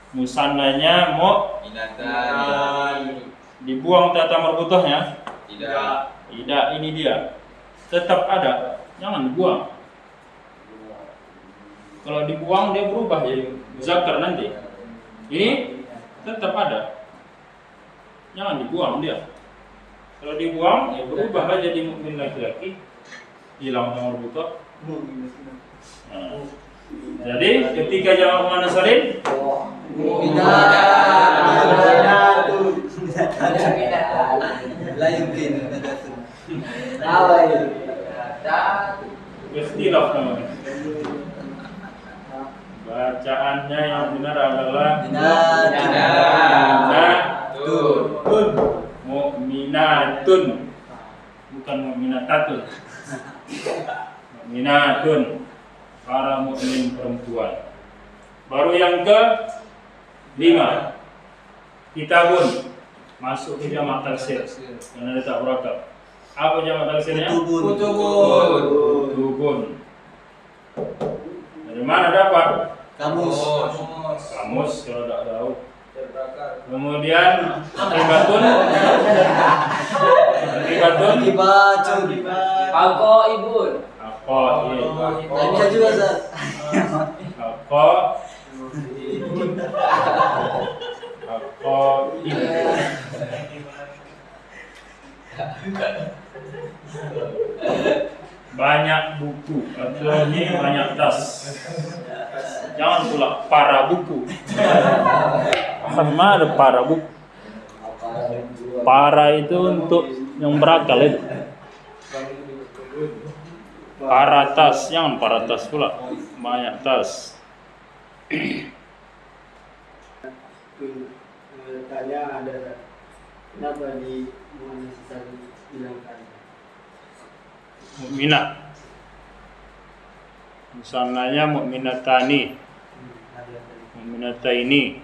C: Musannanya dibuang tata marbuthahnya? Tidak, ini dia. Tetap ada. Jangan dibuang. Kalau dibuang dia berubah jadi muzakkar nanti. Ini tetap ada. Jangan dibuang dia. Kalau dibuang ya berubah aja jadi mukmin laki-laki. Hilang tata marbuthah. Nah. Jadi ketika jamak muannas salim ikhtilaf namanya. Bacaannya yang benar adalah mu'minatun, bukan mu'minatatun. Mu'minatun, para mukmin perempuan. Baru yang ke 5, kitabun, masuk ke jamak taksir karena dia tak berakal. Apa jamak taksirnya? Kutubun. Dari mana dapat?
B: Kamus
C: Kalau tak tahu. Kemudian akibatun.
B: Aqaibun.
C: Bisa
B: juga, Ustaz.
C: Banyak buku atau ini banyak tas. Jangan pula para buku. Sama ada para buku. Para itu untuk yang berakal itu. Para tas, jangan para tas pula. Banyak tas.
D: Tanya ada kenapa di muannas salim hilangkan
C: Mukminah. Misalnya mukminatani. Mukminataini.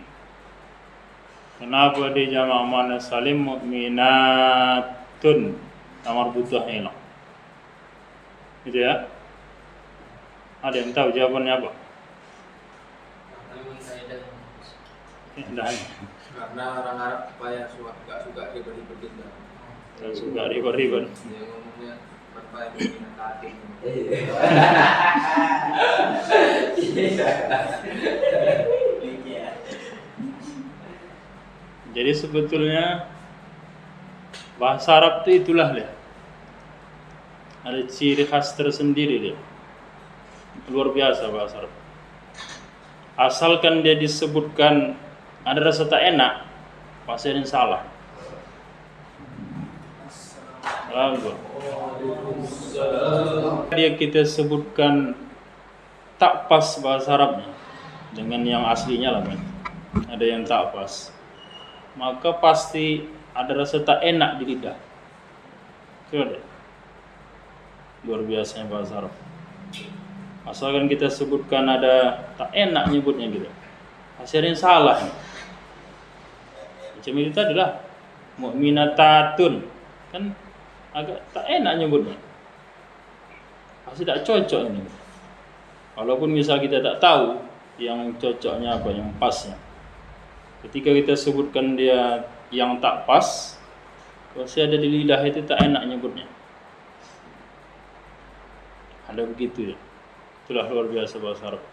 C: Kenapa di jamak muannas salim mukminatun? Nomor butuh hilang. Gitu ya. Ada yang tahu jawabannya apa? Tidak.
B: Karena orang Arab supaya gak suka ribet-ribet gitu.
C: Tidak suka ribet-ribet.
B: Dia ngomongnya berpaya dengan kaki.
C: Jadi sebetulnya bahasa Arab itu itulah dia. Ada ciri khas tersendiri dia. Luar biasa bahasa Arab. Asalkan dia disebutkan ada rasa tak enak, pasti ada yang salah. Dia kita sebutkan tak pas bahasa Arabnya dengan yang aslinya lah kan. Ada yang tak pas, maka pasti ada rasa tak enak di lidah. Coba deh. Luar biasanya bahasa Arab. Asalkan kita sebutkan ada tak enak nyebutnya gitu, pasti ada yang salah. Macam itu tadi lah, mu'minatatun, kan agak tak enak nyebutnya, pasti tak cocok ini. Walaupun misal kita tak tahu yang cocoknya apa, yang pasnya. Ketika kita sebutkan dia yang tak pas, pasti ada di lidah itu tak enak nyebutnya. Ada begitu ya. Itulah luar biasa bahasa Arab.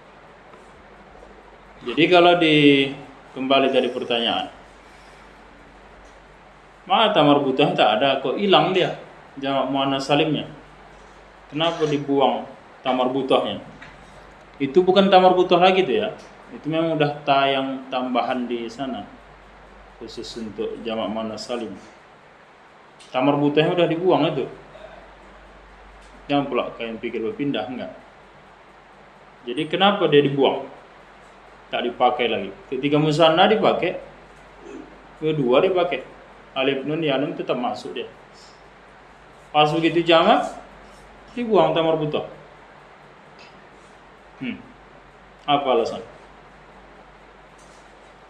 C: Jadi kalau kembali dari pertanyaan, mana tamar butuh tak ada, kok hilang dia jamak muannas salimnya? Kenapa dibuang tamar butuhnya? Itu bukan tamar butuh lagi tuh ya. Itu memang udah yang tambahan di sana khusus untuk jamak muannas salim. Tamar butuhnya udah dibuang itu. Jangan pula kalian pikir berpindah, enggak. Jadi kenapa dia dibuang? Tak dipakai lagi. Ketika musanna dipakai, kedua dipakai. Alif nun ya nun tetap masuk dia. Pas begitu jamak, dibuang tamar butuh. Apa alasan?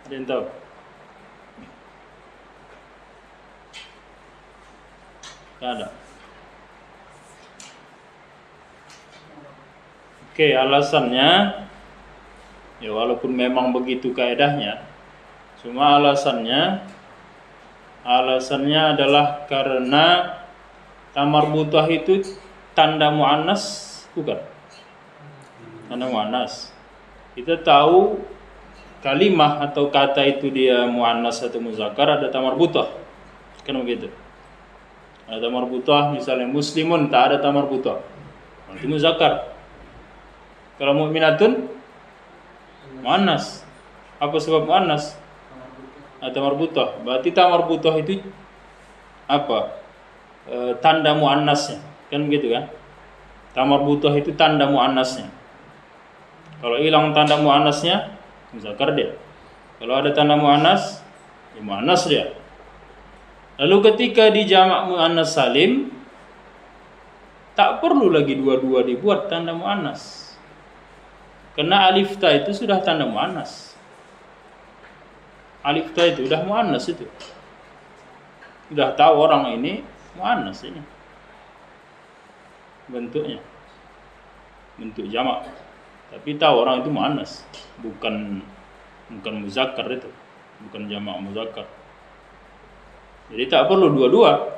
C: Ada yang tahu? Tak ada. Oke, alasannya ya walaupun memang begitu kaedahnya, cuma alasannya adalah karena tamar butuh itu tanda muannas, bukan? Tanda muannas. Kita tahu kalimah atau kata itu dia muannas atau muzakkar ada tamar butuh. Kan begitu. Ada tamar butuh, misalnya muslimun tak ada tamar butuh. Itu muzakkar. Kalau mukminatun muannas. Apa sebab muannas? Tamar butuh. Berarti tamar butuh itu apa? Tanda muannasnya. Kan begitu kan? Tamar butuh itu tanda muannasnya. Kalau hilang tanda muannasnya, muzakkar dia. Kalau ada tanda muannas, ya muannas dia. Lalu ketika di jamak muannas salim, tak perlu lagi dua-dua dibuat tanda muannas. Karena alif ta itu sudah tanda muannas. Alif ta itu sudah muannas itu. Sudah tahu orang ini muannas ini. Bentuknya. Bentuk jamak. Tapi tahu orang itu muannas, bukan muzakkar itu. Bukan jamak muzakkar. Jadi tak perlu dua-dua.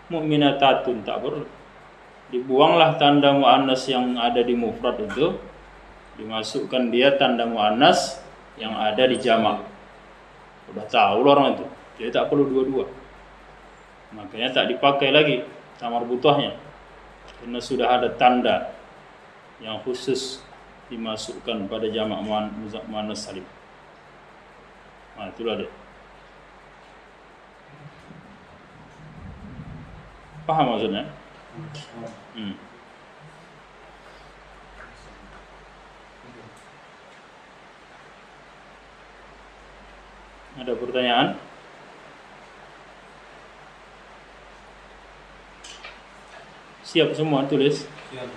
C: Mu'minatatun tak perlu. Dibuanglah tanda muannas yang ada di mufrad itu. Dimasukkan dia tanda muannas yang ada di jamak. Udah tahu orang itu, jadi tak perlu dua-dua. Makanya tak dipakai lagi tamar butuhnya, karena sudah ada tanda yang khusus dimasukkan pada jamak muannas salim. Nah, itulah dia. Paham maksudnya? Ada pertanyaan? Siap semua tulis? Siap.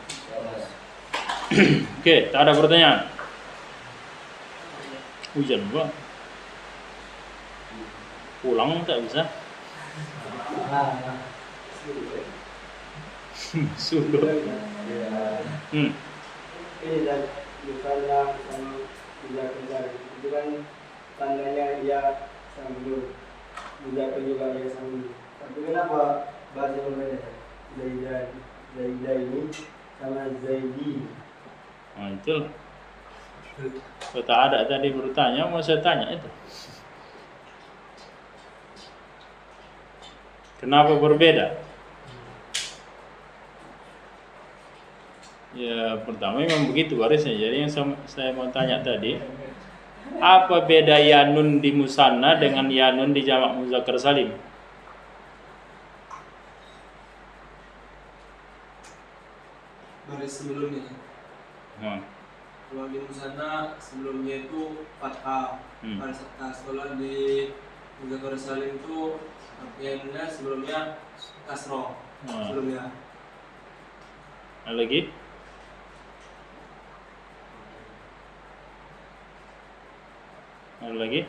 C: Oke, tak ada pertanyaan. Hujan pula. Pulang tak bisa? Suruh.
D: Ini dan misalnya sama tidak kerja itu kan tandanya ia sambung, muzakkar juga ia sambung. Tapi kenapa bahasa berbeda? Zaidah ini sama Zaidi.
C: Nah, itu. Kalau tak ada tadi bertanya, mau saya tanya itu. Kenapa berbeda? Ya pertama memang begitu barisnya. Jadi yang saya mau tanya tadi, apa beda yanun di musanna dengan yanun di jamak muzakkar salim?
E: Baris sebelumnya.
C: Hmm.
E: Kalau di musanna sebelumnya itu fathah, baris atas. Kalau di muzakkar salim itu artinya sebelumnya kasroh. Sebelumnya.
C: Ada lagi? Ada lagi?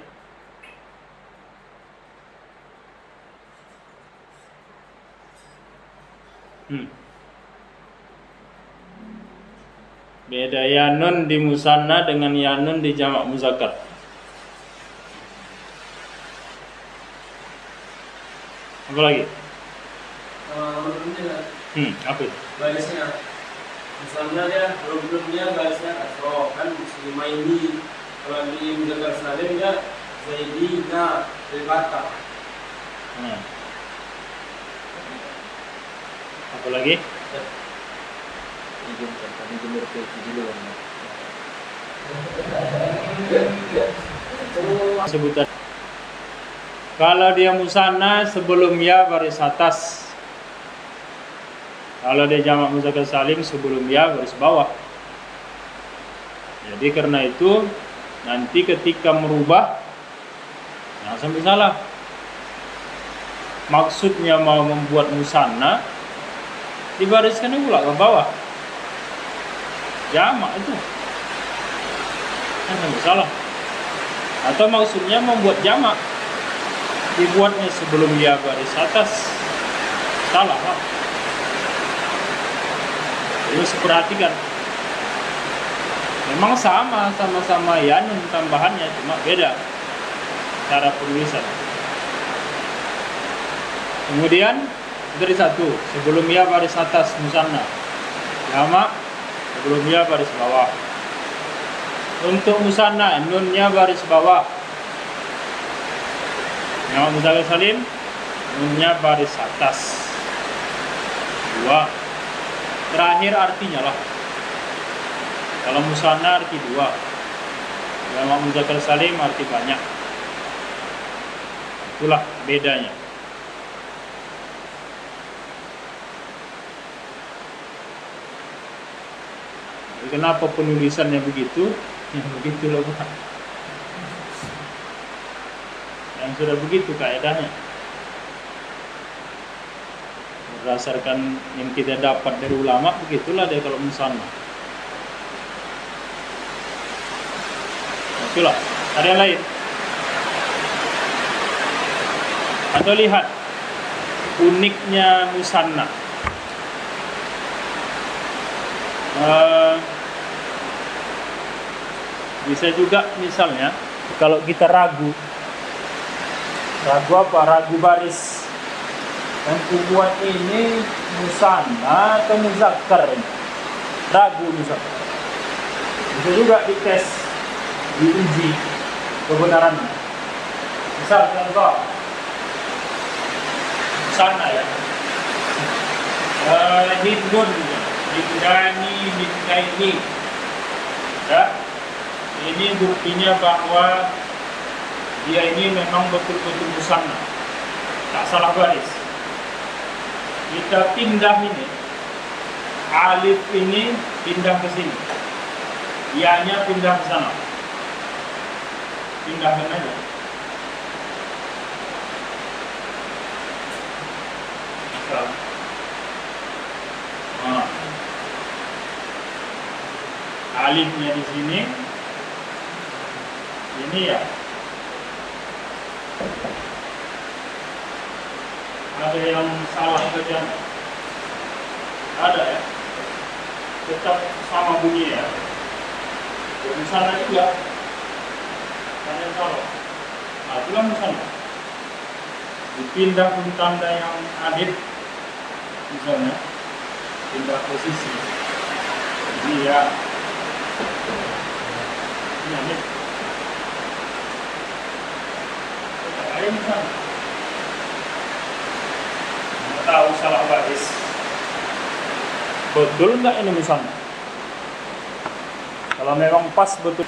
C: Beda yanun di musanna dengan yanun di jamak muzakkar. Apa lagi?
E: Sebelumnya
C: Apa itu?
E: barisnya. Misalnya dia belumnya barisnya kasroh kan lima ini. Kalau di muzakkar salim ya zaidina dari kata.
C: Apa lagi? Sebutan. Kalau dia musanna sebelum ya baris atas. Kalau dia jamak muzakkar salim sebelum ya baris bawah. Jadi karena itu nanti ketika merubah jangan sampai salah. Maksudnya mau membuat musanna dibariskan pula ke bawah. Jamak itu. Jangan sampai salah. Atau maksudnya membuat jamak dibuatnya sebelum ya baris atas. Salah lah. Harus perhatikan. Memang sama-sama yanun tambahannya, cuma beda cara penulisan. Kemudian dari satu sebelum ya baris atas musanna, jamak sebelum ya baris bawah. Untuk musanna nunnya baris bawah. Jamak muzakkar salim nunnya baris atas. 2. Terakhir artinya lah. Kalau musanna arti 2, jamak muzakkar salim arti banyak. Itulah bedanya. Jadi kenapa penulisannya begitu? Ya begitu loh Pak. Yang sudah begitu kaedahnya. Berdasarkan yang kita dapat dari ulama, begitulah dia kalau musanna. Itulah. Ada yang lain? Atau lihat uniknya musanna. Bisa juga misalnya kalau kita ragu apa? Ragu baris yang kubuat ini musanna atau muzakkar ini? Ragu misalnya. Bisa juga dites, diuji kebenarannya. Misal contoh musanna ya. Hindun, hindani, hindaini. Ya. Ini buktinya bahwa dia ini memang betul-betul musanna, tak salah baris. Kita pindah ini, alif ini pindah ke sini, ianya pindah ke sana, pindahkan aja. Misal, alifnya di sini. Ini ya, ada yang salah saja, ada ya, tetap sama bunyi ya. Di sana juga ada yang salah. Nah, itulah misalnya dipindah ke tanda yang adil, misalnya pindah posisi. Ini ya, ini adil. Misalnya tahu salah baris. Betul nggak ini misalnya? Kalau memang pas betul,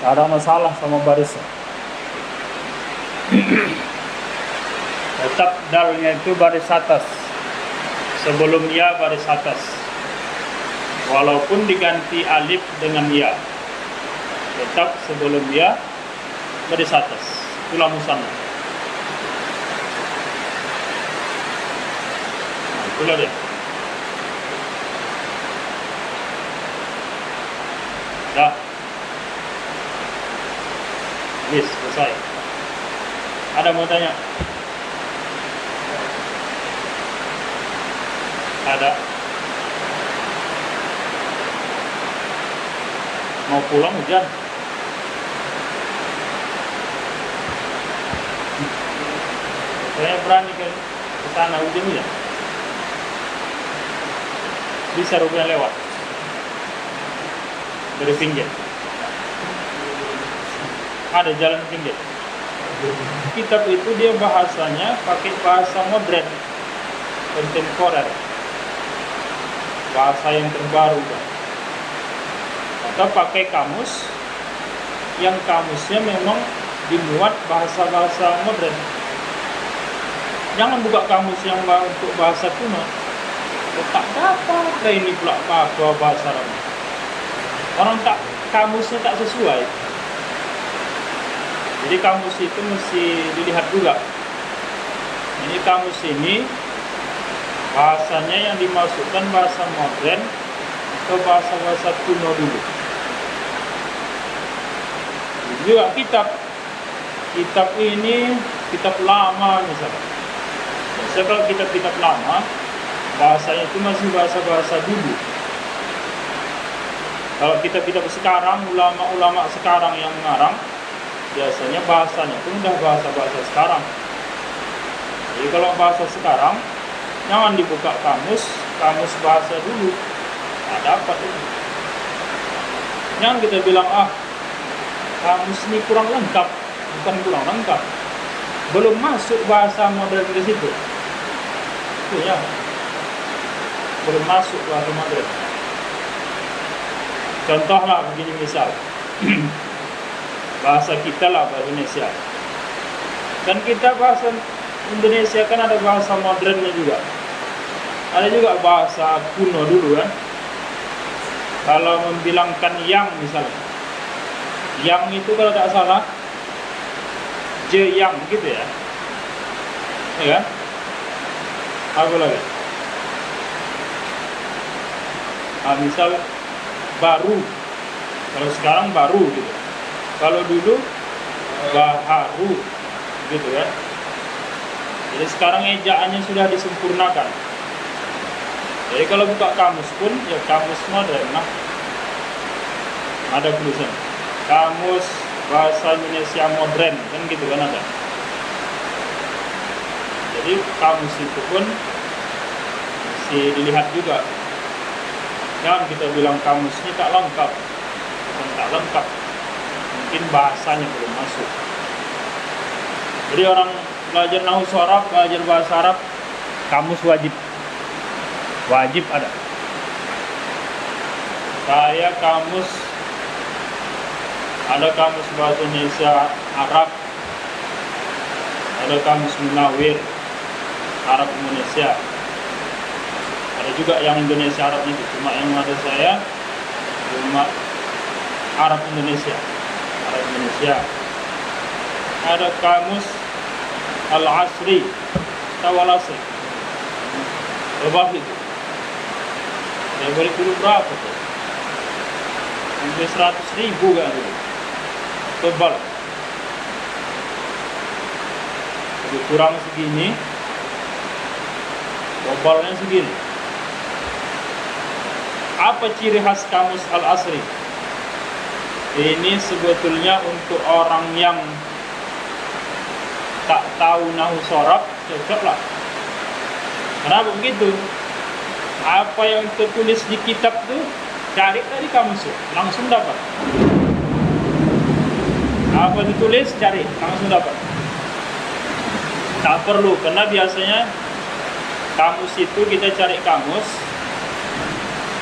C: nggak ada masalah sama barisnya. Tetap dalnya itu baris atas. Sebelum ya baris atas. Walaupun diganti alif dengan ya. Tetap sebelum ya baris atas. Itulah musanna. Nah, itulah dia. Dah. Habis, selesai. Ada mau tanya? Ada. Mau pulang hujan? Saya berani ke sana hujan ya. Bisa rupanya lewat dari pinggir. Ada jalan pinggir. Kitab itu dia bahasanya pakai bahasa modern, kontemporer, bahasa yang terbaru kan. Atau pakai kamus yang kamusnya memang dimuat bahasa-bahasa modern. Jangan buka kamus yang untuk bahasa kuno. Tak dapat ini pula apa bahasa Arab. Orang tak kamusnya tak sesuai. Jadi kamus itu mesti dilihat juga. Ini kamus ini bahasanya yang dimasukkan bahasa modern atau bahasa-bahasa kuno dulu. Juga kitab ini kitab lama misalnya. Biasanya kalau kitab lama bahasanya itu masih bahasa-bahasa dulu. Kalau kitab-kitab sekarang, ulama-ulama sekarang yang mengarang, biasanya bahasanya itu udah bahasa-bahasa sekarang. Jadi kalau bahasa sekarang, jangan dibuka kamus bahasa dulu. Nggak dapat itu. Jangan kita bilang, kamus ini kurang lengkap. Bukan kurang lengkap. Belum masuk bahasa modern di situ. Itu ya. Belum masuk bahasa modern. Contohlah begini misal. Bahasa kita lah bahasa Indonesia. Dan kita bahasa Indonesia kan ada bahasa modernnya juga. Ada juga bahasa kuno dulu kan. Kalau membilangkan yang misalnya. Yang itu kalau tak salah je yang gitu ya. Ya kan? Apa lagi? Misal baru. Kalau sekarang baru gitu. Kalau dulu baharu gitu kan. Jadi sekarang ejaannya sudah disempurnakan. Jadi kalau buka kamus pun ya kamus modern lah. Ada tulisan kamus bahasa Indonesia modern kan gitu kan ada. Jadi kamus itu pun mesti dilihat juga. Jangan kita bilang kamus ini tak lengkap. Bukan tak lengkap. Mungkin bahasanya belum masuk. Jadi orang belajar nahwu Arab, belajar bahasa Arab, kamus wajib ada. Saya kamus ada kamus bahasa Indonesia Arab, ada kamus Munawir Arab Indonesia, ada juga yang Indonesia Arab itu. Cuma yang ada saya cuma Arab Indonesia. Ada kamus Al-Asri, tahu Al-Asri? Berapa itu? Saya beri dulu berapa tuh? Sampai 100.000 kan dulu. Tebal. Jadi kurang segini, tebalnya segini. Apa ciri khas kamus Al-Asri? Ini sebetulnya untuk orang yang tak tahu nahwu Arab, cocok lah. Kenapa begitu? Apa yang tertulis di kitab tuh cari tadi kamus langsung dapat. Apa ditulis cari langsung dapat. Tak perlu, karena biasanya Kamus itu kita cari kamus,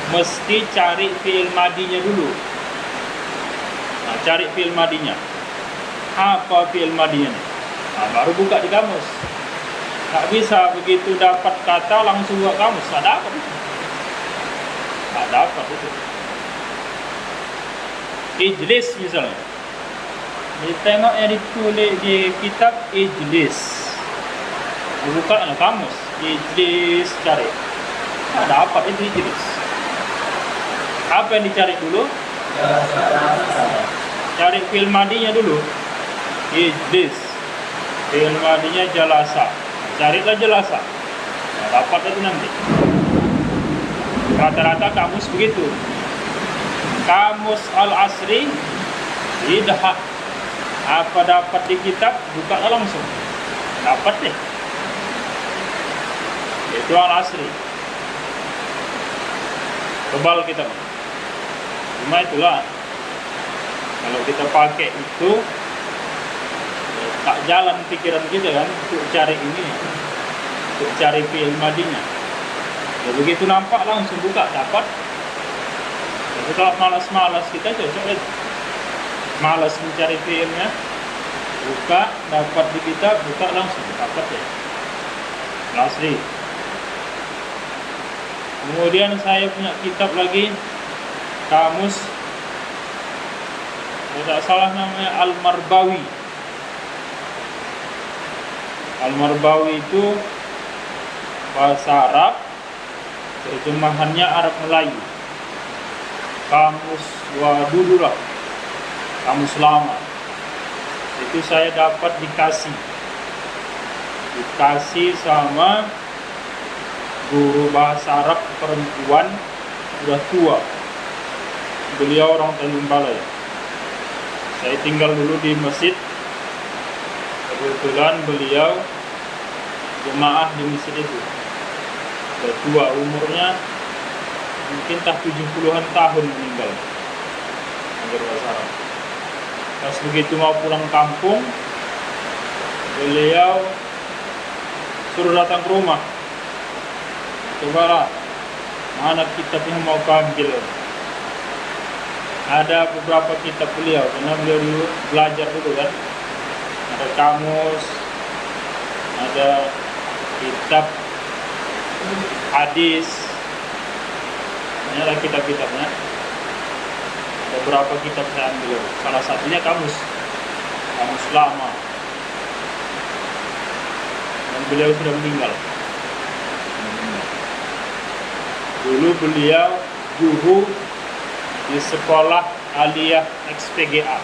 C: mesti cari fi'il madinya dulu. Nah, cari fi'il madinya. Apa fi'il madinya? Nah, baru buka di kamus. Nggak bisa begitu dapat kata langsung buka kamus. Nggak dapat. Nggak dapat itu. Ijlis misalnya. Ditengok yang ditulis di kitab ijlis. Buka kamus. Ijlis cari. Nggak dapat itu ijlis. Apa yang dicari dulu? Cari fi'il madinya dulu. Ijlis. Fi'il madinya jalasa. Carilah jalasa. Nah, dapat itu nanti. Rata-rata kamus begitu. Kamus Al-Asri tidak. Apa dapat di kitab, buka langsung. Dapat deh. Itu Al-Asri. Tebal kita. Cuma itulah, kalau kita pakai itu tak jalan pikiran kita kan untuk cari ini, untuk cari fi'il madinya. Ya begitu nampak langsung buka dapat. Jadi kalau malas-malas kita cocok malas mencari fi'ilnya, buka dapat di kitab, buka langsung dapat ya. Asli. Kemudian saya punya kitab lagi, kamus, tidak salah namanya Al-Marbawi. Al-Marbawi itu bahasa Arab, terjemahannya Arab Melayu. Kamus dulu lah, kamus lama. Itu saya dapat dikasih sama guru bahasa Arab perempuan, sudah tua. Beliau orang Tanjung Balai. Saya tinggal dulu di masjid. Kebetulan beliau jemaah di masjid itu. Sudah tua umurnya, mungkin tak 70-an tahun meninggal. Bahasa Arab. Pas begitu mau pulang kampung, beliau suruh datang ke rumah. Cobalah, mana kitab yang mau ambil? Ada beberapa kitab beliau, karena beliau dulu belajar dulu kan. Ada kamus, ada kitab hadis, ini adalah kitab-kitabnya. Ada beberapa kitab saya ambil, salah satunya kamus lama. Dan beliau sudah meninggal. Dulu beliau guru di sekolah aliyah XPGA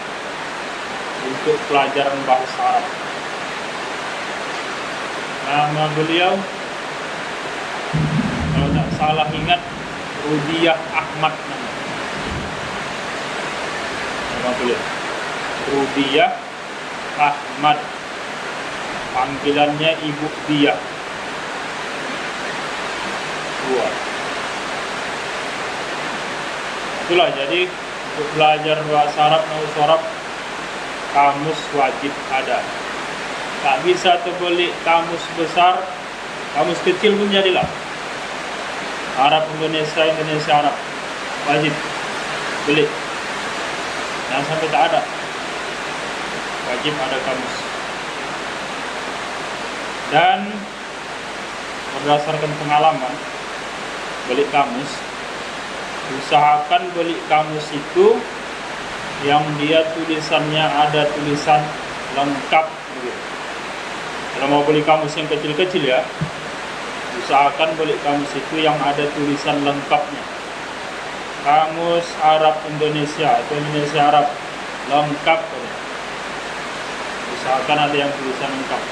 C: untuk pelajaran bahasa Arab. Nama beliau, kalau tak salah ingat, Rudiyah Ahmad nama beliau. Rudiyah Ahmad, panggilannya Ibu Dia. Itulah, jadi untuk belajar bahasa Arab, nahu Arab, kamus wajib ada. Tak bisa terbeli kamus besar, kamus kecil pun jadilah. Arab Indonesia, Indonesia Arab, wajib beli. Jangan sampai tak ada. Wajib ada kamus. Dan berdasarkan pengalaman beli kamus, usahakan beli kamus itu yang dia tulisannya ada tulisan lengkap. Kalau mau beli kamus yang kecil-kecil ya, usahakan beli kamus itu yang ada tulisan lengkapnya. Kamus Arab Indonesia atau Indonesia Arab lengkap. Usahakan ada yang tulisan lengkap.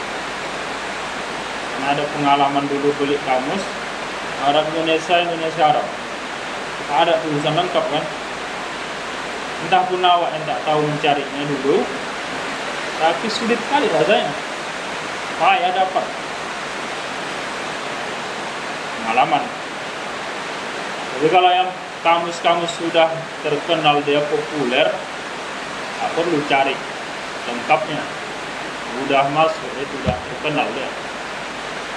C: Karena ada pengalaman dulu beli kamus Arab Indonesia, Indonesia Arab, ada tulisan lengkap kan. Entah pun awak yang tak tahu mencarinya dulu, tapi sulit kali rasanya. Payah dapat. Pengalaman. Jadi kalau yang kamus-kamus sudah terkenal, dia populer, tak perlu cari lengkapnya. Udah masuk, itu sudah terkenal dia.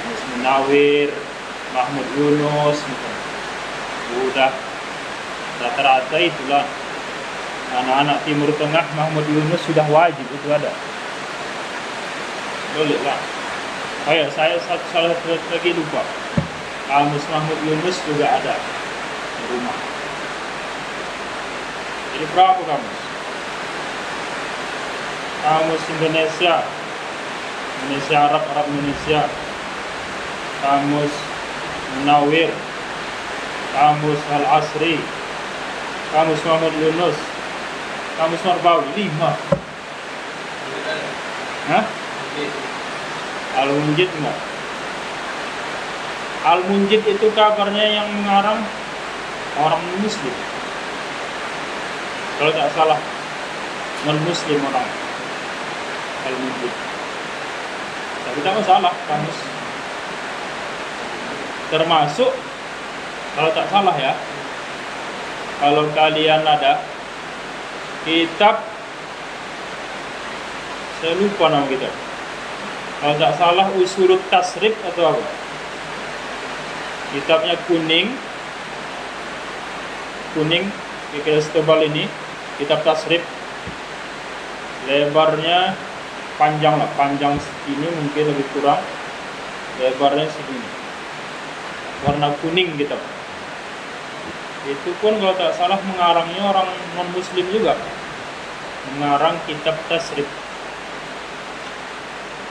C: Kamus Munawir, Mahmud Yunus gitu. Udah rata-rata itulah anak-anak Timur Tengah. Mahmud Yunus sudah wajib itu ada. Boleh lah. Kayak saya salah satu lagi lupa. Kamus Mahmud Yunus juga ada di rumah. Jadi berapa kamus? Kamus Indonesia, Indonesia Arab, Arab Indonesia, kamus Munawir, kamus Al-Asri, kamus Mahmud Yunus, kamus Marbawi, 5. Hah? Al-Munjid enggak? Al-Munjid itu kabarnya yang mengarang orang Muslim. Kalau tak salah, non-Muslim orang Al-Munjid. Tapi tak masalah, kamus. Termasuk, kalau tak salah ya, kalau kalian ada kitab, saya lupa nama kitab. Kalau tak salah Usulut Tasrif atau apa? Kitabnya kuning, kira-kira setebal ini, kitab Tasrif. Lebarnya panjang lah, panjang segini mungkin lebih kurang. Lebarnya segini. Warna kuning kitab. Itu pun kalau tak salah mengarangnya orang non-Muslim juga. Mengarang kitab Tasrif.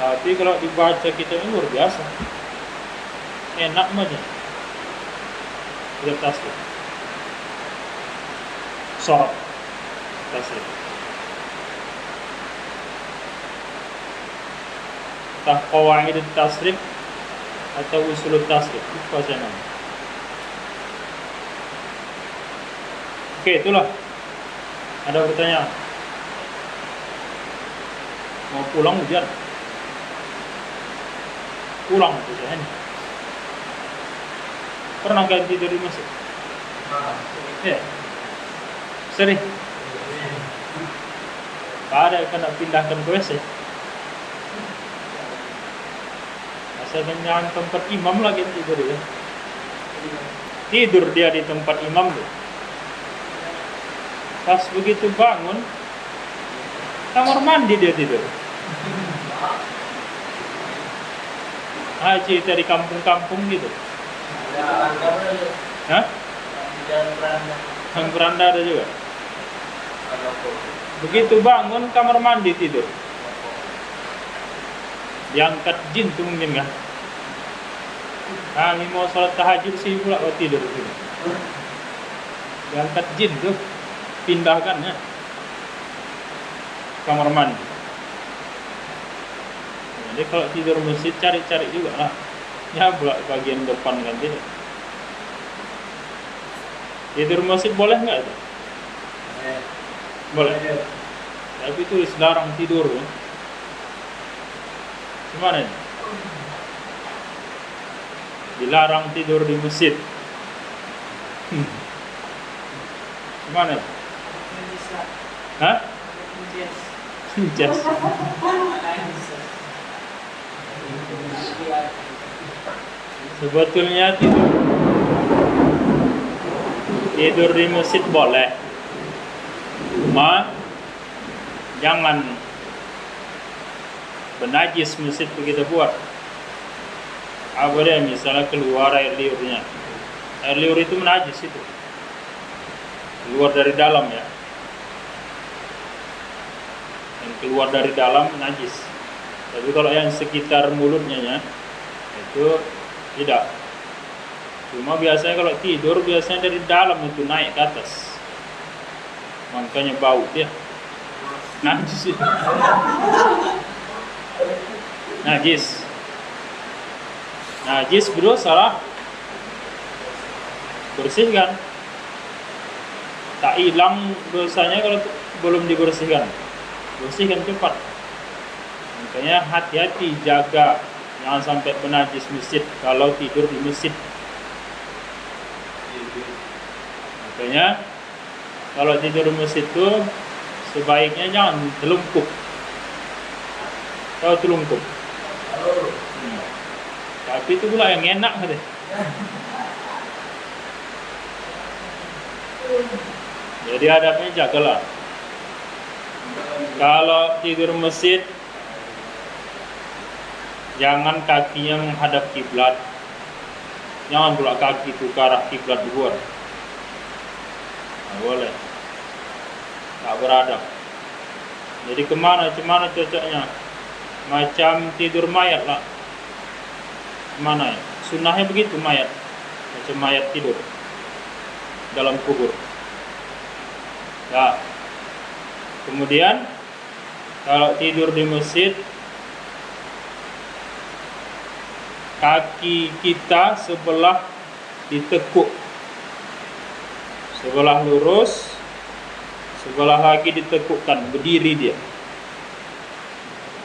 C: Tapi kalau dibaca kita ini luar biasa, enak aja. Kitab Tasrif, sorot Tasrif. Entah Qawaid Tasrif atau Usulut Tasrif, lupa saya nama. Oke, itulah. Ada pertanyaan? Mau pulang hujan? Pulang itu saya ini. Pernah ganti dari masjid? Ya. Sering. Ada kena pindahkan ke WC. Saya dengan tempat imam lagi tidur ya. Tidur dia di tempat imam tuh. Pas begitu bangun, kamar mandi dia tidur. Haji dari kampung-kampung gitu. Hah? Yang beranda ada juga. Begitu bangun kamar mandi tidur. Diangkat jin tuh mungkin kan? Kami mau sholat tahajud sih pula tidur gitu. Diangkat jin tuh, pindahkan ya. Kamar mandi. Jadi kalau tidur masjid cari-cari juga lah. Ya pula bagian depan kan tidak. Tidur masjid boleh nggak itu? Boleh. Tapi tulis larang tidur. Gimana ini? Dilarang tidur di masjid. Gimana? Hah? Jas. Sebetulnya tidur di masjid boleh, cuma jangan benajis masjid begitu buat. Apa dia misalnya keluar air liurnya, air liur itu menajis itu, keluar dari dalam ya, yang keluar dari dalam najis. Tapi kalau yang sekitar mulutnya ya, itu tidak. Cuma biasanya kalau tidur biasanya dari dalam itu naik ke atas, makanya bau dia najis itu. Najis bro, salah bersihkan, tak hilang dosanya kalau belum dibersihkan. Bersihkan cepat. Makanya hati-hati, jaga jangan sampai benajis masjid kalau tidur di masjid. Makanya kalau tidur di masjid itu sebaiknya jangan telungkup. Tahu telungkup? Tapi itu pula yang enak deh. Jadi adabnya jagalah. Kalau tidur masjid, jangan kakinya menghadap kiblat. Jangan pula kaki itu ke arah kiblat luar. Nah, boleh. Tak beradab. Jadi kemana cocoknya? Macam tidur mayat lah. Mana ya? Sunnahnya begitu mayat. Macam mayat tidur dalam kubur. Ya. Kemudian kalau tidur di masjid, kaki kita sebelah ditekuk, sebelah lurus, sebelah lagi ditekukkan, berdiri dia.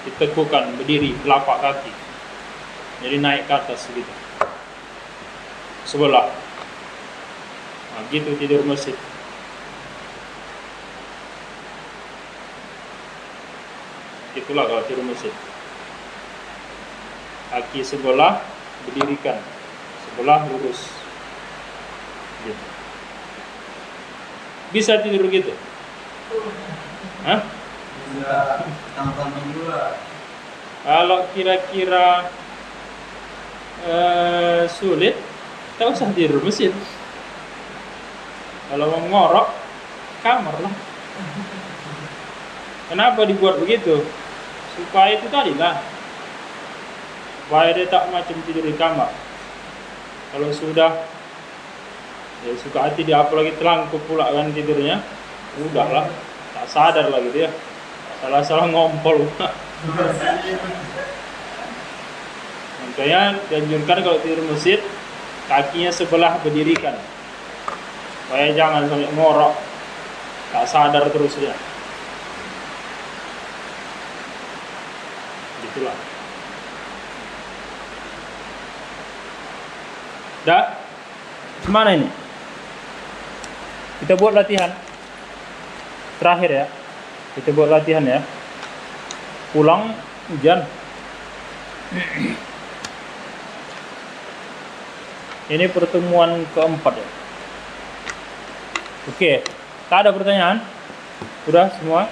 C: Ditekukkan, berdiri, telapak kaki. Jadi naik ke atas gitu. Sebelah. Nah, gitu tidur masjid. Itulah kalau tidur masjid. Kaki sebelah berdirikan, sebelah lurus. Gitu. Bisa tidur gitu? Hah?
D: Bisa tampang juga.
C: Kalau kira-kira sulit, tak usah tidur masjid. Kalau mau ngorok, kamar lah. Kenapa dibuat begitu? Supaya itu tadi lah, supaya dia tak macam tidur di kamar. Kalau sudah, ya suka hati dia, apalagi telangkup pula kan tidurnya, udahlah, tak sadar lagi dia, salah-salah ngompol. Makanya dianjurkan kalau tidur masjid, kakinya sebelah berdirikan, supaya jangan sampai ngorok, tak sadar terus dia. Itulah. Dah? Mana ini? Kita buat latihan. Terakhir ya. Kita buat latihan ya. Pulang hujan. Ini pertemuan keempat ya. Oke, tak ada pertanyaan? Sudah semua?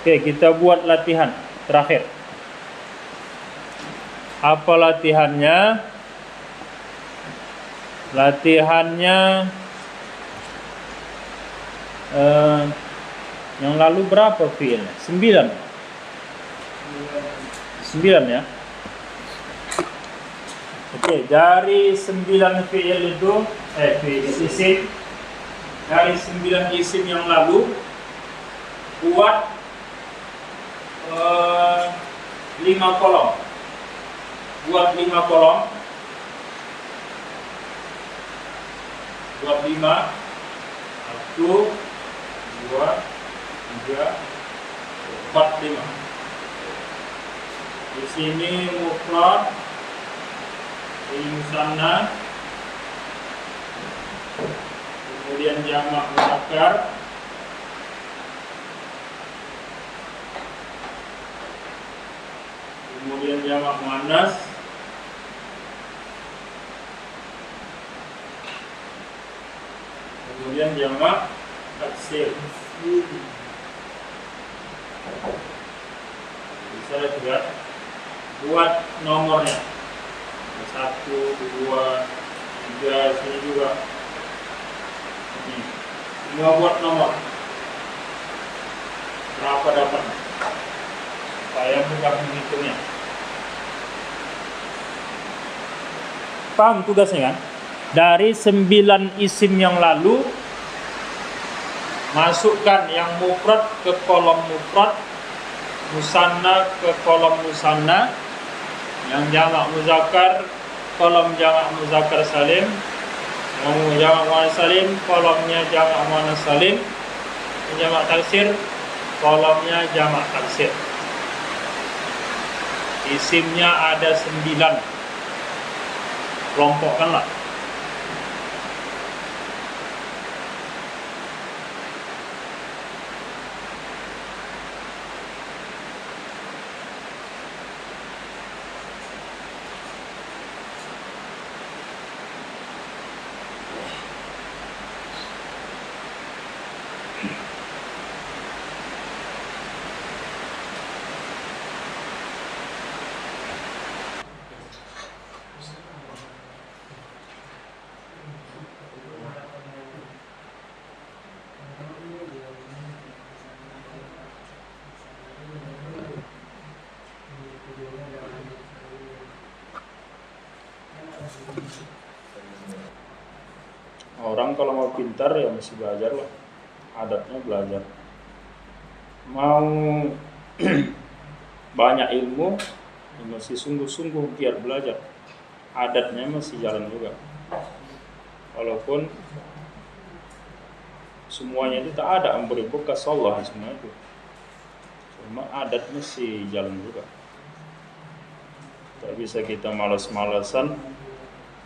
C: Oke, kita buat latihan terakhir. Apa latihannya? Latihannya yang lalu berapa fiilnya? 9. 9 ya. Oke, dari 9 fiil itu isim, dari 9 isim yang lalu buat 5 kolom. Buat 5 kolom. Buat 5. 1, 2, 3, 4, 5. Di sini mufrad, ini musanna, kemudian jamak muzakkar, kemudian jamak muannas, kemudian jamak taksir. Bisa juga buat nomornya 1, 2, 3, sini juga. Ini semua buat nomor. Berapa dapat? Supaya mudah menghitungnya. Paham tugasnya kan? Dari 9 isim yang lalu, masukkan yang mufrad ke kolom mufrad, musanna ke kolom musanna, yang jamak muzakkar kolom jamak muzakkar salim, yang jamak muannas salim kolomnya jamak muannas salim, jamak taksir kolomnya jamak taksir. Isimnya ada 9. Kelompokkanlah. Orang kalau mau pintar ya mesti belajar lah. Adatnya belajar. Mau banyak ilmu ya mesti sungguh-sungguh giat belajar. Adatnya mesti jalan juga. Walaupun semuanya itu tak ada yang beri bekas Allah semua itu. Cuma adat mesti jalan juga. Tak bisa kita malas-malasan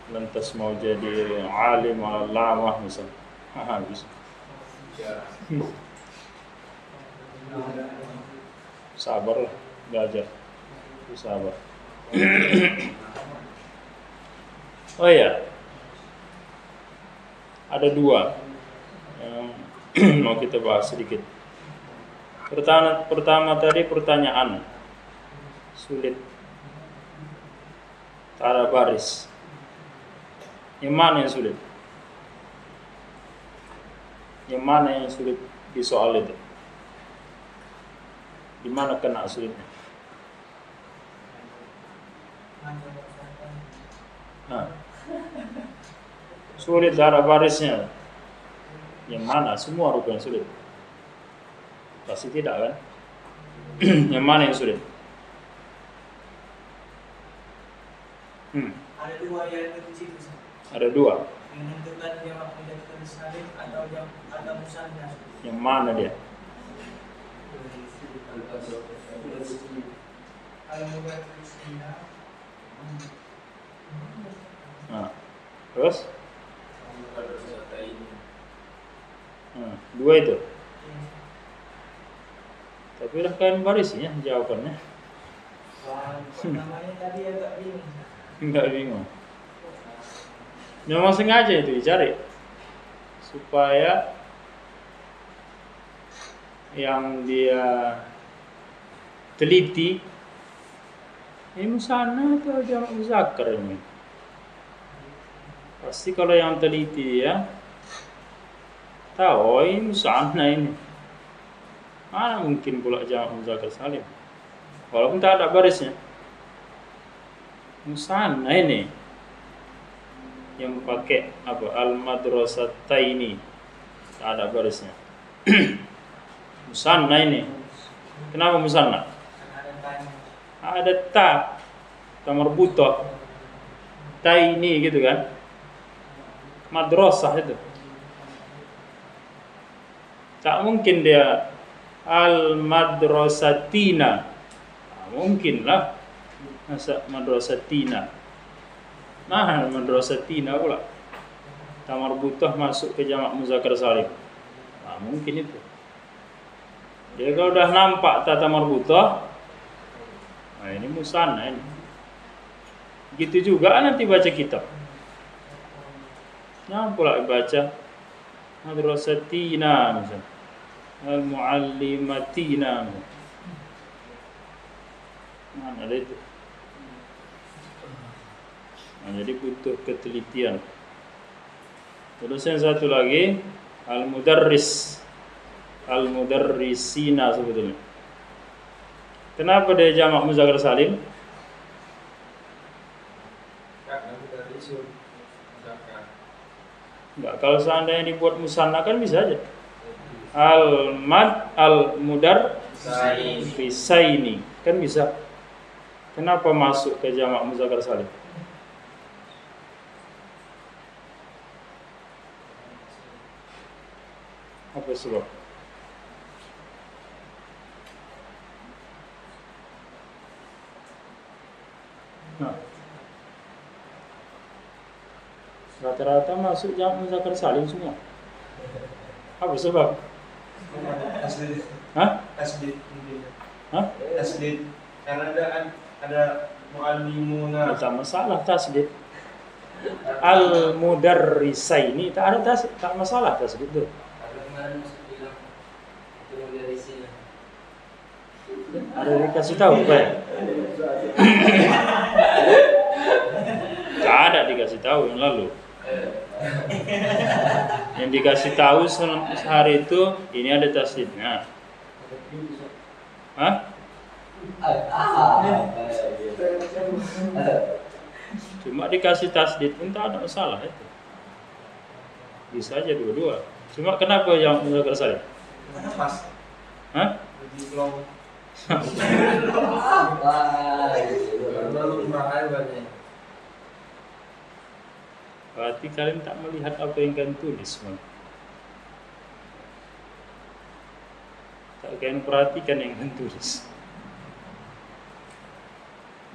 C: lantas mau jadi alim alamah misalnya. Bisa. Sabarlah, belajar. Sabar. Oh ya, ada dua yang mau kita bahas sedikit. Pertama tadi pertanyaan sulit, tak ada baris. Yang mana yang sulit? Yang mana yang sulit di soal itu? Di mana kena sulitnya? Nah, sulit darah barisnya. Yang mana? Semua rukun sulit. Pasti tidak kan? Yang mana yang sulit?
D: Ada dua yang kecil.
C: Ada dua.
D: Yang menentukan jamak muzakkar salim atau musanna.
C: Yang mana dia?
D: Al-muzakkar salim.
C: Nah, terus? Dua itu. Tapi udah kan barisnya jawabannya.
D: Namanya tadi agak bingung.
C: Enggak bingung. Memang sengaja itu dicari supaya yang dia teliti ini musanna atau jamak muzakkar ini. Pasti kalau yang teliti ya tahu ini musanna ini. Mana mungkin pula jamak muzakkar salim. Walaupun tak ada barisnya. Musanna ini yang pakai apa al-madrasataini tak ada barisnya. Musanna ini. Kenapa musanna? Ada ta marbuthah. Taini gitu kan. Madrasah itu. Tak mungkin dia al-madrasatina. Mungkin lah. Masa madrasatina. Nah, madrasatina pula. Ta marbuthah masuk ke jamak muzakkar salim. Nah, mungkin itu. Dia kalau udah nampak ta marbuthah, nah ini musanna ini. Gitu juga nanti baca kitab. Nah, pula baca madrasatina misalnya. Al-muallimatina. Mana ada itu? Nah, jadi butuh ketelitian. Terus yang satu lagi al-mudarris, al-mudarrisina sebetulnya. Kenapa dia jamak muzakkar salim? Enggak, kalau seandainya dibuat musanna kan bisa aja. Al-mad al-mudarrisaini kan bisa. Kenapa masuk ke jamak muzakkar salim? Apa sebab? Nah, rata-rata masuk jamak muzakkar salim semua. Apa sebab?
E: Tasdid.
C: Hah?
E: Tasdid mungkin.
C: Hah?
E: Tasdid. Karena ada muallimuna.
C: Tak masalah tasdid. Al-mudarrisaini tak ada tak masalah tasdid itu.
B: Ada kemarin masuk bilang itu dari sini.
C: Ada dikasih tahu apa ya? Tak ada dikasih tahu yang lalu. Yang dikasih tahu sehari itu ini ada tasdidnya. Hah? Cuma dikasih tasdid pun tak ada masalah itu. Bisa aja dua-dua. Cuma kenapa yang mudzakkar salim?
E: Karena pas.
C: Hah?
E: Lebih long.
B: Wah,
E: Lalu kurang air banyak.
C: Berarti kalian tak melihat apa yang kalian tulis, man. Tak kalian perhatikan yang kalian tulis.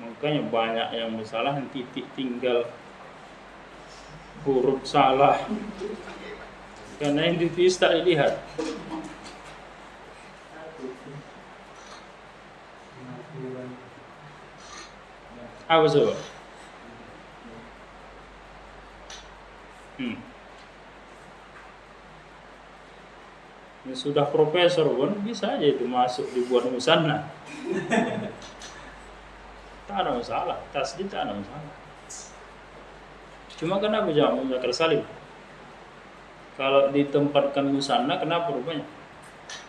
C: Makanya banyak yang masalah, titik tinggal, huruf salah. Karena yang ditulis tak dilihat. Apa sebab? Ya sudah profesor pun bisa aja itu masuk dibuat musanna. Tak ada masalah, tasdid tak ada masalah. Cuma kenapa jangan mudzakkar salim? Kalau ditempatkan musanna, kenapa rupanya?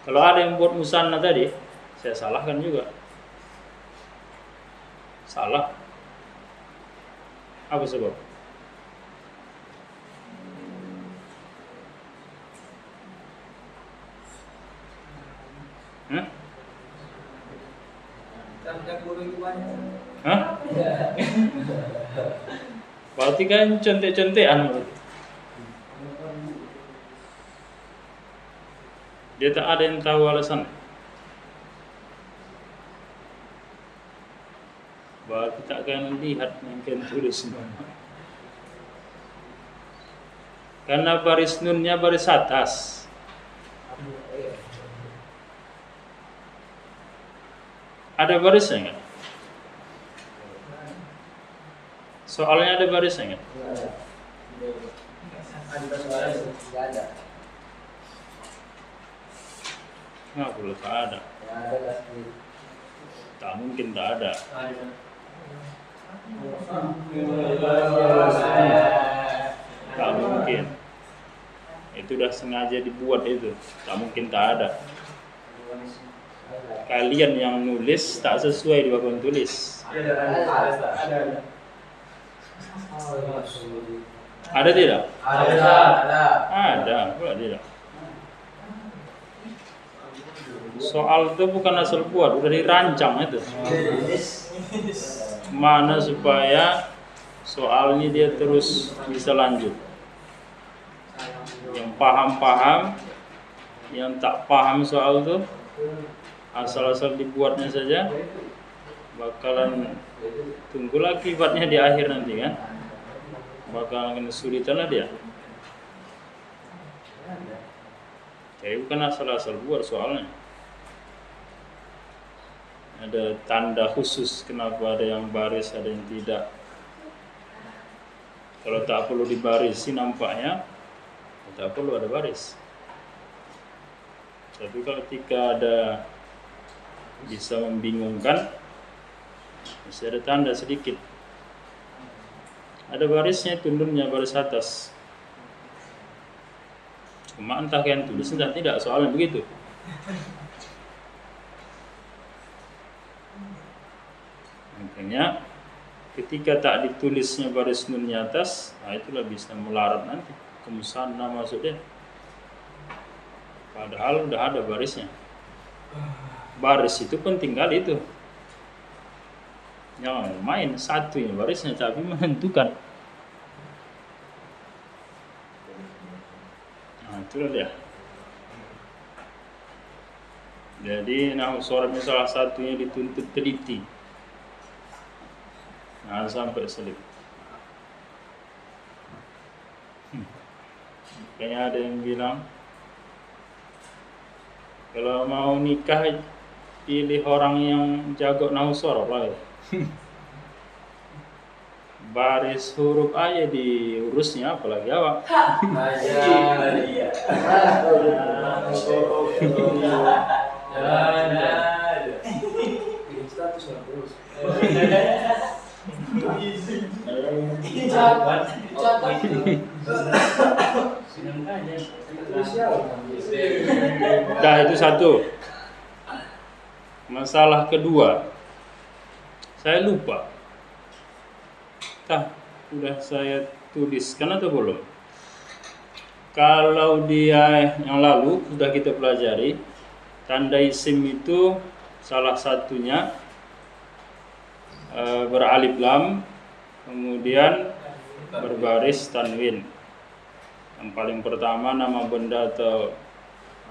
C: Kalau ada yang buat musanna tadi, saya salahkan juga. Salah. Apa sebab? Hah?
E: Yang guru itu banyak.
C: Hah? Berarti kan contek-contekan berarti. Dia tak ada yang tahu alasan. Berarti tak akan lihat yang kalian tulis semua. Karena baris nunnya baris atas. Ada barisnya enggak? Soalnya ada barisnya enggak?
B: Tidak ada.
C: Nggak boleh tak ada.
B: Yang ada tasdid.
C: Tak mungkin tak ada. Tak mungkin. Itu udah sengaja dibuat itu. Tak mungkin tak ada. Kalian yang nulis tak sesuai di papan tulis.
E: Ada.
C: Ada tidak?
E: Ada.
C: Ada, pula tidak. Soal itu bukan asal buat, udah dirancang itu. Mana supaya soalnya dia terus bisa lanjut. Yang paham-paham, yang tak paham soal itu, asal-asal dibuatnya saja, bakalan tunggulah akibatnya di akhir nanti kan. Bakalan kesulitan lah dia. Jadi bukan asal-asal buat soalnya. Ada tanda khusus kenapa ada yang baris, ada yang tidak. Kalau tak perlu dibarisi nampaknya, tak perlu ada baris. Tapi kalau ketika ada bisa membingungkan, masih ada tanda sedikit. Ada barisnya, tundunnya baris atas. Cuma entah kalian tulis entah tidak, soalnya begitu. Makanya ketika tak ditulisnya baris nunnya atas, nah itulah bisa melarat nanti ke musanna maksudnya. Padahal udah ada barisnya. Baris itu penting kali itu. Jangan main satunya barisnya tapi menentukan. Nah itulah dia. Jadi suara salah satunya dituntut teliti. Nah sampai selip. Kayaknya ada yang bilang kalau mau nikah pilih orang yang jago nahu sorof lah. Baris huruf aja diurusnya apalagi awak. Dah itu satu. Masalah kedua, saya lupa. udah saya tuliskan atau belum? Kalau dia yang lalu sudah kita pelajari, tanda isim itu salah satunya beralif lam, kemudian berbaris tanwin. Yang paling pertama nama benda atau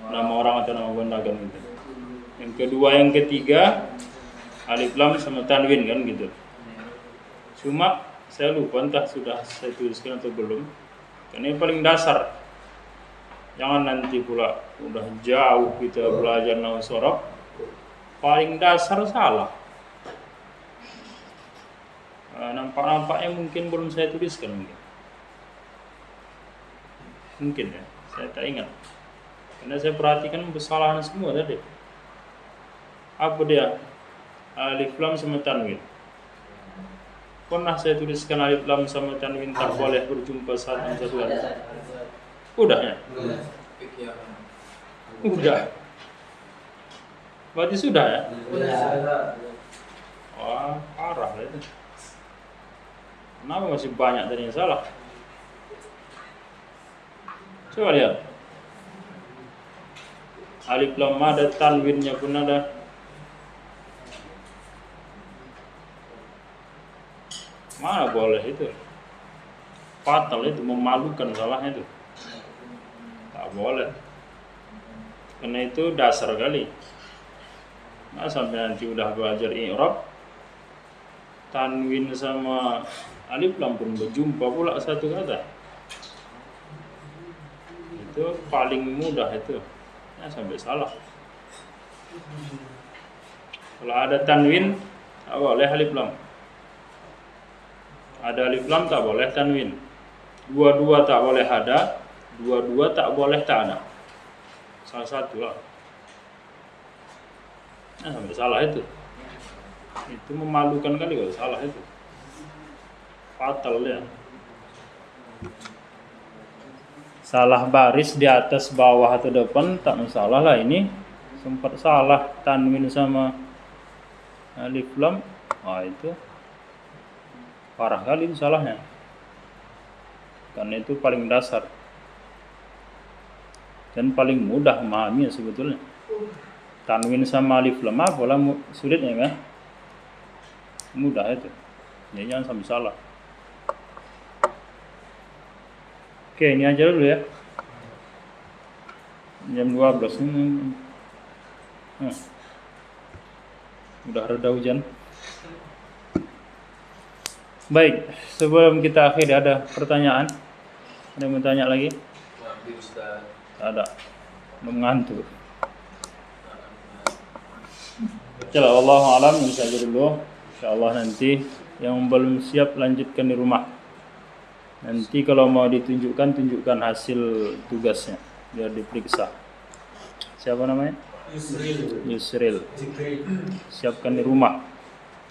C: nama orang atau nama benda kan gitu. Yang kedua, yang ketiga alif lam sama tanwin kan gitu. Cuma saya lupa entah sudah saya tuliskan atau belum. Karena yang paling dasar. Jangan nanti pula udah jauh kita belajar nahwu sorof, paling dasar salah. Nampak-nampaknya mungkin belum saya tuliskan mungkin ya, saya tak ingat. Karena saya perhatikan kesalahan semua tadi. Apa dia? Alif lam sama tanwin. Pernah saya tuliskan alif lam sama tanwin tak boleh berjumpa satu kali. Udah ya? Udah. Berarti sudah ya? Wah, parah lah itu. Kenapa masih banyak tadi yang salah? Coba lihat. Alif lam ada, tanwinnya pun ada. Mana boleh itu? Fatal itu, memalukan salahnya itu. Tak boleh. Karena itu dasar kali. Nah, sampai nanti udah belajar i'rab, tanwin sama alif lam pun berjumpa pula satu kata. Itu paling mudah itu. Nah, sampai salah. Kalau ada tanwin, tak boleh alif lam. Ada alif lam tak boleh tanwin. Dua-dua tak boleh ada, dua-dua tak boleh tak ada. Salah satu lah. Nah, sampai salah itu. Itu memalukan kali kalau salah itu. Fatal ya. Salah baris di atas, bawah atau depan tak masalah lah. Ini sempat salah tanwin sama alif lam. Wah, itu parah kali itu salahnya. Karena itu paling dasar dan paling mudah memahami sebetulnya. Tanwin sama alif lam apalah sulitnya kan? Mudah itu. Ya, jangan sampai salah. Oke, ini aja dulu ya. Jam 12 ini. Udah reda hujan. Baik, sebelum kita akhiri ada pertanyaan? Ada yang mau tanya lagi? Ada. Mengantuk. Coba Allahu a'lam, bisa aja dulu. Insyaallah nanti yang belum siap lanjutkan di rumah. Nanti kalau mau ditunjukkan, tunjukkan hasil tugasnya biar diperiksa. Siapa namanya? Yusril. Siapkan di rumah.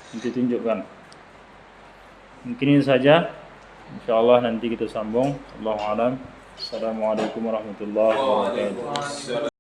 C: Nanti tunjukkan. Mungkin ini saja. Insyaallah nanti kita sambung. Allahu a'lam. Assalamualaikum warahmatullahi wabarakatuh.